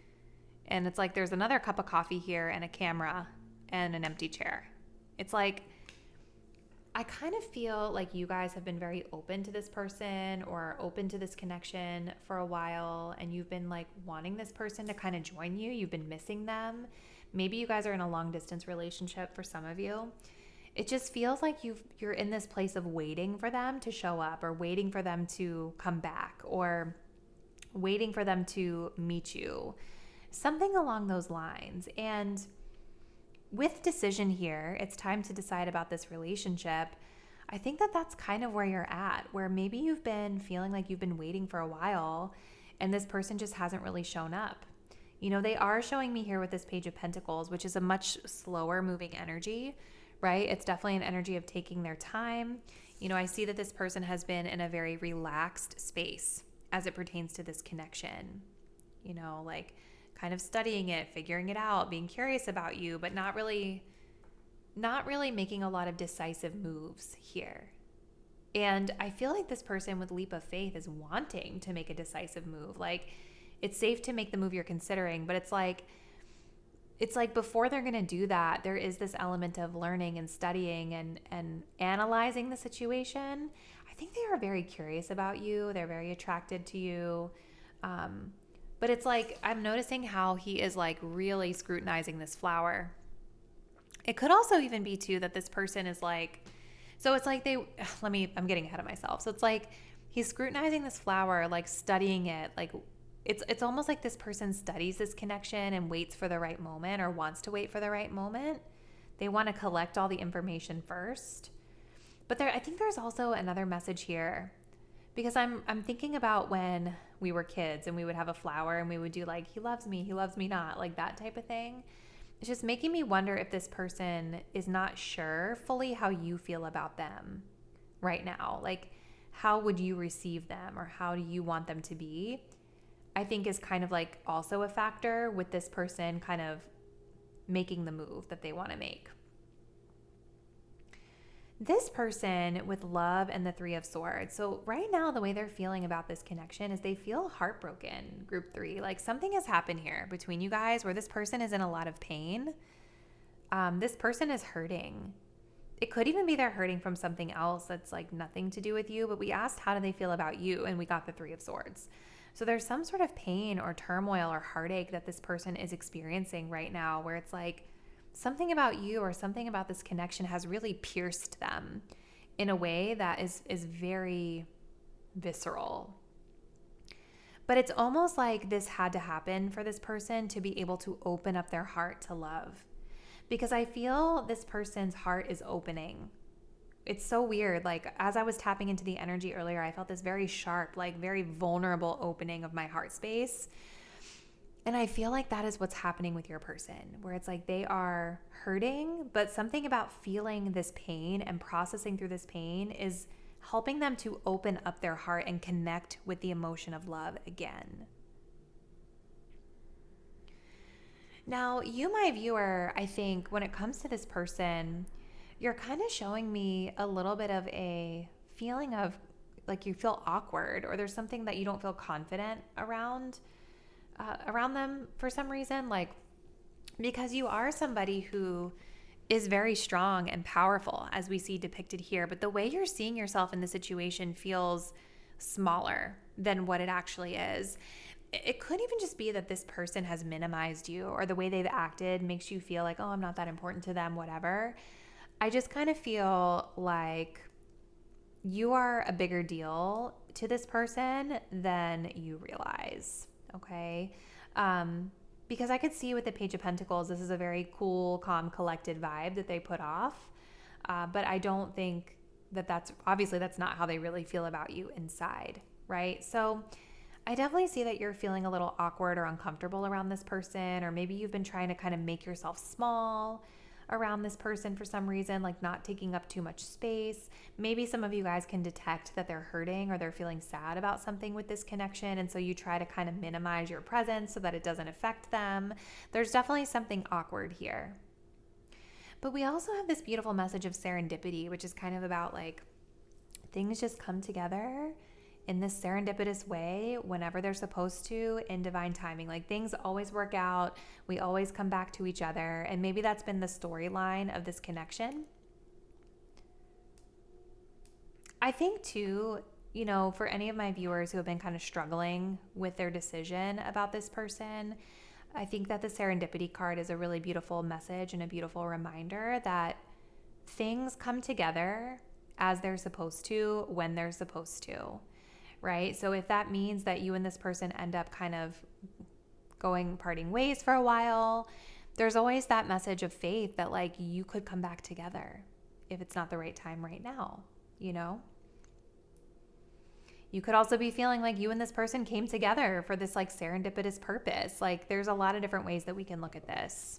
and it's like there's another cup of coffee here and a camera and an empty chair. It's like I kind of feel like you guys have been very open to this person or open to this connection for a while, and you've been like wanting this person to kind of join you. You've been missing them. Maybe you guys are in a long distance relationship for some of you. It just feels like you're in this place of waiting for them to show up, or waiting for them to come back, or waiting for them to meet you. Something along those lines. And with decision here, it's time to decide about this relationship. I think that that's kind of where you're at, where maybe you've been feeling like you've been waiting for a while and this person just hasn't really shown up. You know, they are showing me here with this Page of Pentacles, which is a much slower moving energy, right? It's definitely an energy of taking their time. You know, I see that this person has been in a very relaxed space as it pertains to this connection. You know, like kind of studying it, figuring it out, being curious about you, but not really making a lot of decisive moves here. And I feel like this person with leap of faith is wanting to make a decisive move. Like, it's safe to make the move you're considering, but it's like before they're going to do that, there is this element of learning and studying and analyzing the situation. I think they are very curious about you. They're very attracted to you. But it's like, I'm noticing how he is like really scrutinizing this flower. It could also even be too that this person is like, so it's like I'm getting ahead of myself. So it's like he's scrutinizing this flower, like studying it. Like it's almost like this person studies this connection and waits for the right moment, or wants to wait for the right moment. They want to collect all the information first. But I think there's also another message here. Because I'm thinking about when we were kids and we would have a flower and we would do like, he loves me not, like that type of thing. It's just making me wonder if this person is not sure fully how you feel about them right now. Like, how would you receive them, or how do you want them to be? I think is kind of like also a factor with this person kind of making the move that they want to make. This person with love and the Three of Swords. So right now, the way they're feeling about this connection is they feel heartbroken, group 3. Like something has happened here between you guys where this person is in a lot of pain. This person is hurting. It could even be they're hurting from something else that's like nothing to do with you, but we asked how do they feel about you, and we got the Three of Swords. So there's some sort of pain or turmoil or heartache that this person is experiencing right now, where it's like, something about you or something about this connection has really pierced them in a way that is very visceral. But it's almost like this had to happen for this person to be able to open up their heart to love. Because I feel this person's heart is opening. It's so weird. Like, as I was tapping into the energy earlier, I felt this very sharp, like very vulnerable opening of my heart space. And I feel like that is what's happening with your person, where it's like they are hurting, but something about feeling this pain and processing through this pain is helping them to open up their heart and connect with the emotion of love again. Now, you, my viewer, I think when it comes to this person, you're kind of showing me a little bit of a feeling of like you feel awkward, or there's something that you don't feel confident around them for some reason, like because you are somebody who is very strong and powerful, as we see depicted here, but the way you're seeing yourself in the situation feels smaller than what it actually is. It could even just be that this person has minimized you, or the way they've acted makes you feel like, oh, I'm not that important to them, whatever. I just kind of feel like you are a bigger deal to this person than you realize. Okay. Because I could see with the Page of Pentacles, this is a very cool, calm, collected vibe that they put off. But I don't think that's not how they really feel about you inside. Right. So I definitely see that you're feeling a little awkward or uncomfortable around this person, or maybe you've been trying to kind of make yourself small around this person for some reason, like not taking up too much space. Maybe some of you guys can detect that they're hurting or they're feeling sad about something with this connection, and so you try to kind of minimize your presence so that it doesn't affect them. There's definitely something awkward here. But we also have this beautiful message of serendipity, which is kind of about like things just come together in this serendipitous way whenever they're supposed to, in divine timing. Like things always work out. We always come back to each other. And maybe that's been the storyline of this connection. I think too, for any of my viewers who have been kind of struggling with their decision about this person, I think that the serendipity card is a really beautiful message and a beautiful reminder that things come together as they're supposed to, when they're supposed to, right? So if that means that you and this person end up kind of parting ways for a while, there's always that message of faith that like you could come back together if it's not the right time right now, You could also be feeling like you and this person came together for this like serendipitous purpose. Like there's a lot of different ways that we can look at this.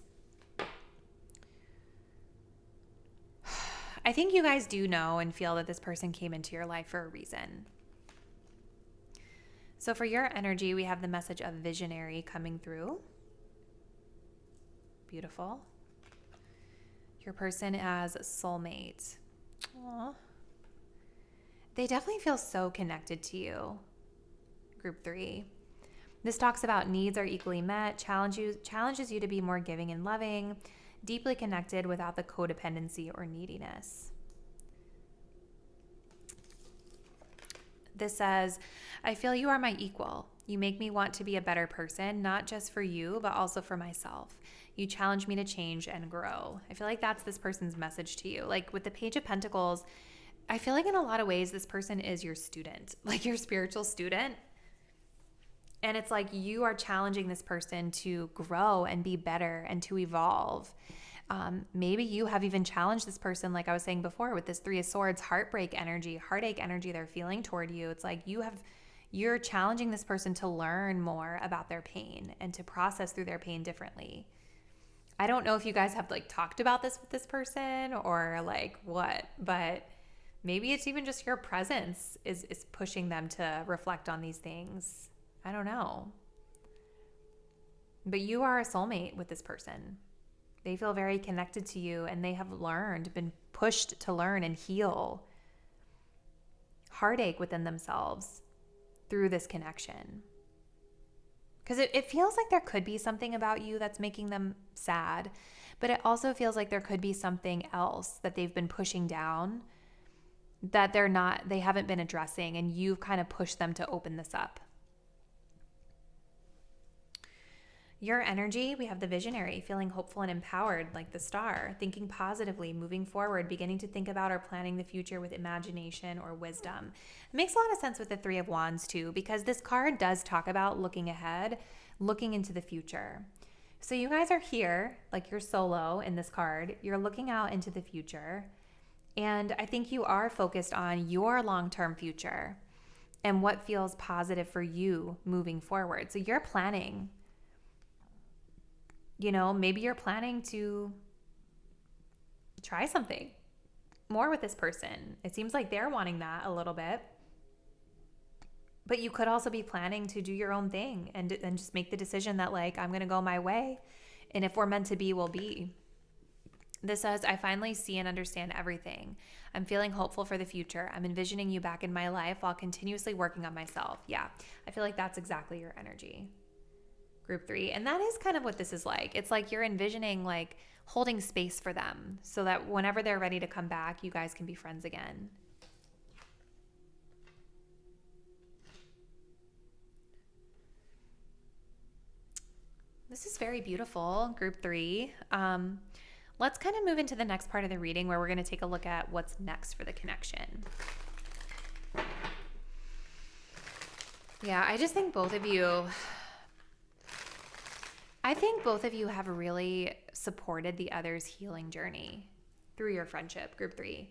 I think you guys do know and feel that this person came into your life for a reason. So for your energy, we have the message of visionary coming through. Beautiful. Your person as soulmate. Aww. They definitely feel so connected to you. Group 3. This talks about needs are equally met, challenges you to be more giving and loving, deeply connected without the codependency or neediness. This says, I feel you are my equal. You make me want to be a better person, not just for you, but also for myself. You challenge me to change and grow. I feel like that's this person's message to you. Like with the Page of Pentacles, I feel like in a lot of ways, this person is your student, like your spiritual student. And it's like you are challenging this person to grow and be better and to evolve. Maybe you have even challenged this person, like I was saying before, with this 3 of Swords, heartache energy they're feeling toward you. It's like you're challenging this person to learn more about their pain and to process through their pain differently. I don't know if you guys have like talked about this with this person or like what, but maybe it's even just your presence is pushing them to reflect on these things. I don't know. But you are a soulmate with this person. They feel very connected to you and they have been pushed to learn and heal heartache within themselves through this connection. Because it feels like there could be something about you that's making them sad, but it also feels like there could be something else that they've been pushing down that they haven't been addressing, and you've kind of pushed them to open this up. Your energy, we have the visionary, feeling hopeful and empowered like the star, thinking positively, moving forward, beginning to think about or planning the future with imagination or wisdom. It makes a lot of sense with the 3 of Wands too, because this card does talk about looking ahead, looking into the future. So you guys are here, like you're solo in this card, you're looking out into the future, and I think you are focused on your long-term future and what feels positive for you moving forward. So you're planning. Maybe you're planning to try something more with this person. It seems like they're wanting that a little bit. But you could also be planning to do your own thing and just make the decision that like, I'm going to go my way. And if we're meant to be, we'll be. This says, I finally see and understand everything. I'm feeling hopeful for the future. I'm envisioning you back in my life while continuously working on myself. Yeah, I feel like that's exactly your energy. Group 3. And that is kind of what this is like. It's like you're envisioning like holding space for them so that whenever they're ready to come back, you guys can be friends again. This is very beautiful, Group 3. Let's kind of move into the next part of the reading where we're going to take a look at what's next for the connection. Yeah, I just think both of you have really supported the other's healing journey through your friendship, Group 3.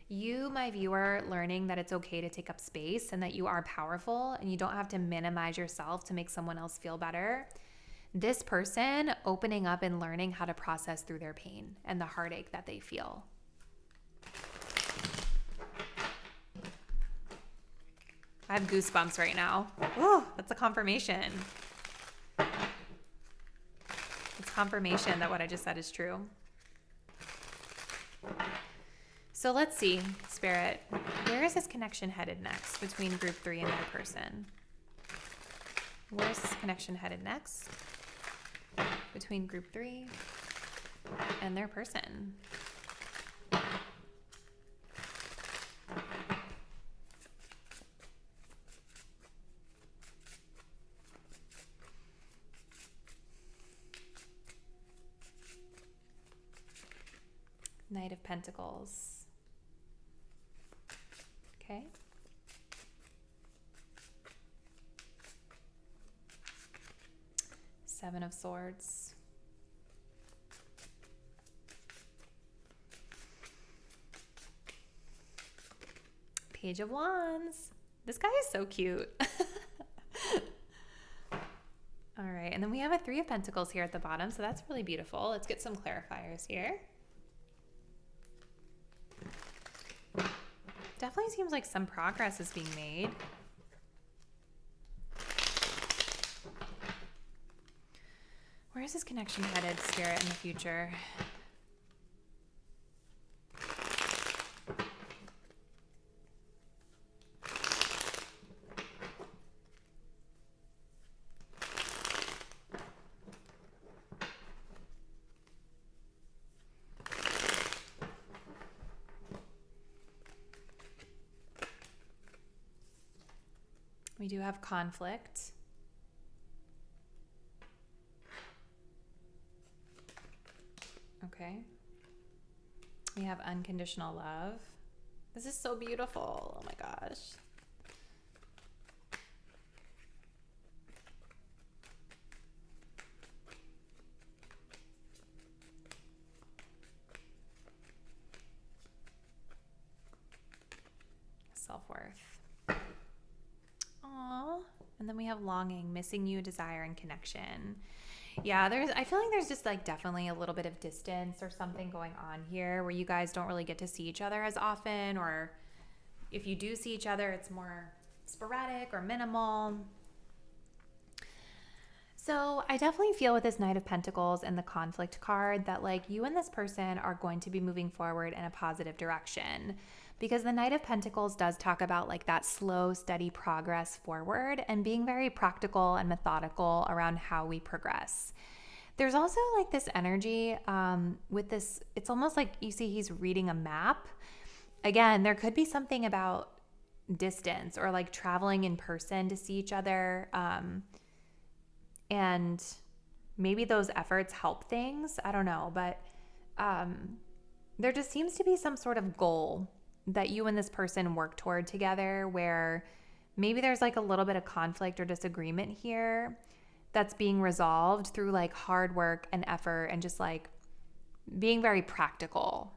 You, my viewer, learning that it's okay to take up space and that you are powerful and you don't have to minimize yourself to make someone else feel better. This person opening up and learning how to process through their pain and the heartache that they feel. I have goosebumps right now. Oh, that's a confirmation. It's confirmation that what I just said is true. So let's see, Spirit, where is this connection headed next between Group 3 and their person? Where is this connection headed next between Group 3 and their person? Knight of Pentacles. Okay. Seven of Swords. Page of Wands. This guy is so cute. All right, and then we have a Three of Pentacles here at the bottom, so that's really beautiful. Let's get some clarifiers here. Definitely seems like some progress is being made. Where is this connection headed, Spirit, in the future? We do have conflict. Okay. We have unconditional love. This is so beautiful. Oh my gosh. Self-worth. Aww. And then we have longing, missing you, desire, and connection. Yeah, I feel like there's just like definitely a little bit of distance or something going on here where you guys don't really get to see each other as often, or if you do see each other, it's more sporadic or minimal. So I definitely feel with this Knight of Pentacles and the conflict card that like you and this person are going to be moving forward in a positive direction, because the Knight of Pentacles does talk about like that slow, steady progress forward and being very practical and methodical around how we progress. There's also like this energy with this, it's almost like you see he's reading a map. Again, there could be something about distance or like traveling in person to see each other. And maybe those efforts help things. I don't know, but there just seems to be some sort of goal that you and this person work toward together, where maybe there's like a little bit of conflict or disagreement here that's being resolved through like hard work and effort and just like being very practical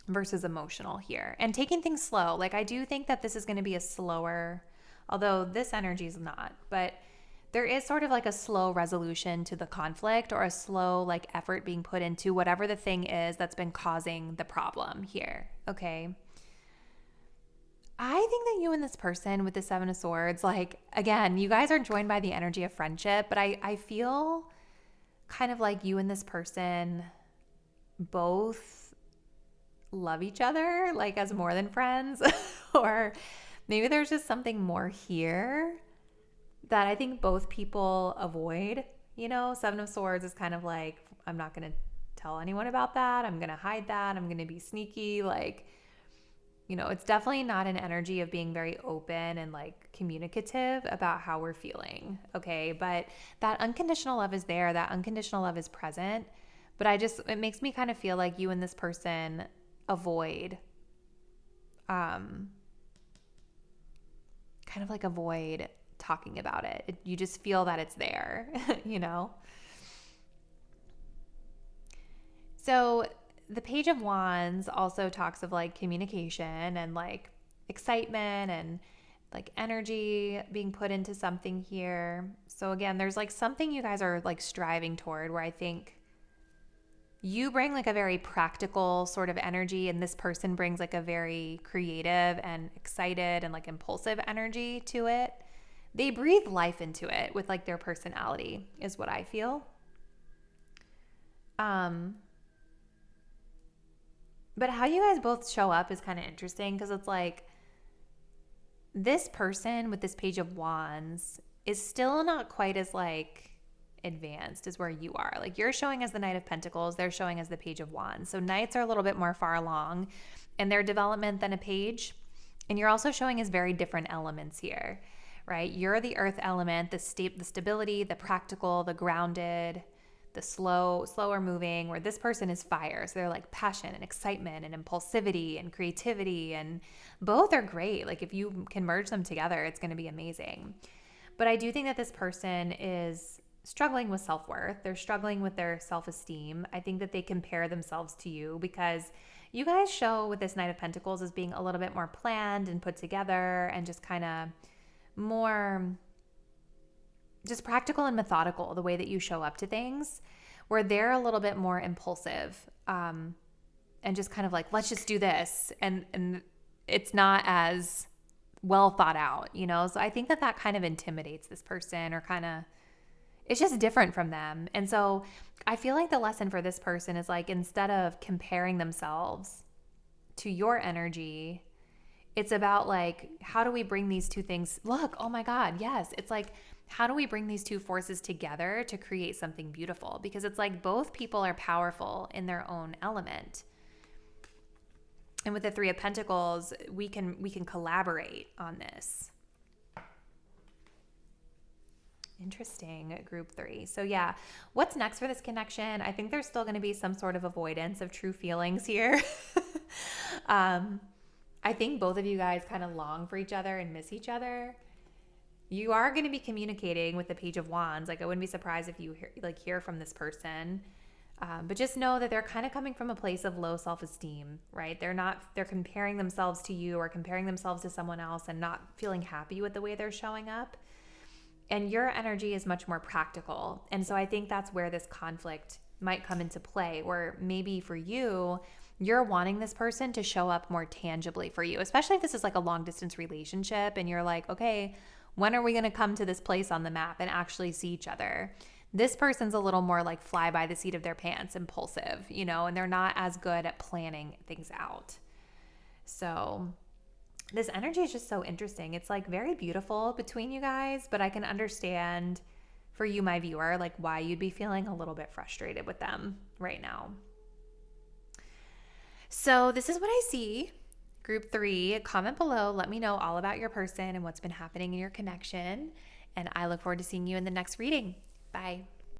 versus emotional here and taking things slow. Like I do think that this is going to be a slower, although this energy is not, but there is sort of like a slow resolution to the conflict, or a slow like effort being put into whatever the thing is that's been causing the problem here. Okay. I think that you and this person with the Seven of Swords, like, again, you guys are joined by the energy of friendship, but I feel kind of like you and this person both love each other, like as more than friends, or maybe there's just something more here that I think both people avoid. You know, Seven of Swords is kind of like, I'm not going to tell anyone about that. I'm going to hide that. I'm going to be sneaky. Like, you know, it's definitely not an energy of being very open and like communicative about how we're feeling. Okay. But that unconditional love is there. That unconditional love is present. But it makes me kind of feel like you and this person avoid, kind of like avoid talking about it. You just feel that it's there, you know? So the Page of Wands also talks of like communication and like excitement and like energy being put into something here. So again, there's like something you guys are like striving toward, where I think you bring like a very practical sort of energy, and this person brings like a very creative and excited and like impulsive energy to it. They breathe life into it with like their personality, is what I feel. But how you guys both show up is kind of interesting, because it's like this person with this Page of Wands is still not quite as like advanced as where you are. Like you're showing as the Knight of Pentacles, they're showing as the Page of Wands. So Knights are a little bit more far along in their development than a Page. And you're also showing as very different elements here, right? You're the earth element, the stability, the practical, the grounded, the slower moving, where this person is fire. So they're like passion and excitement and impulsivity and creativity, and both are great. Like if you can merge them together, it's going to be amazing. But I do think that this person is struggling with self-worth. They're struggling with their self-esteem. I think that they compare themselves to you because you guys show with this Knight of Pentacles as being a little bit more planned and put together and just kind of more just practical and methodical, the way that you show up to things, where they're a little bit more impulsive and just kind of like, let's just do this. And it's not as well thought out, you know? So I think that that kind of intimidates this person, or kind of, it's just different from them. And so I feel like the lesson for this person is like, instead of comparing themselves to your energy, it's about like, how do we bring these two things? Look, oh my God, yes. It's like, how do we bring these two forces together to create something beautiful? Because it's like both people are powerful in their own element. And with the Three of Pentacles, we can collaborate on this. Interesting, group 3. So yeah, what's next for this connection? I think there's still going to be some sort of avoidance of true feelings here. I think both of you guys kind of long for each other and miss each other. You are going to be communicating with the Page of Wands. Like I wouldn't be surprised if you hear from this person. But just know that they're kind of coming from a place of low self-esteem, right? They're comparing themselves to you or comparing themselves to someone else and not feeling happy with the way they're showing up. And your energy is much more practical. And so I think that's where this conflict might come into play, where maybe for you, you're wanting this person to show up more tangibly for you, especially if this is like a long distance relationship and you're like, okay, when are we going to come to this place on the map and actually see each other? This person's a little more like fly by the seat of their pants, impulsive, you know, and they're not as good at planning things out. So this energy is just so interesting. It's like very beautiful between you guys, but I can understand for you, my viewer, like why you'd be feeling a little bit frustrated with them right now. So this is what I see. Group 3, comment below. Let me know all about your person and what's been happening in your connection. And I look forward to seeing you in the next reading. Bye.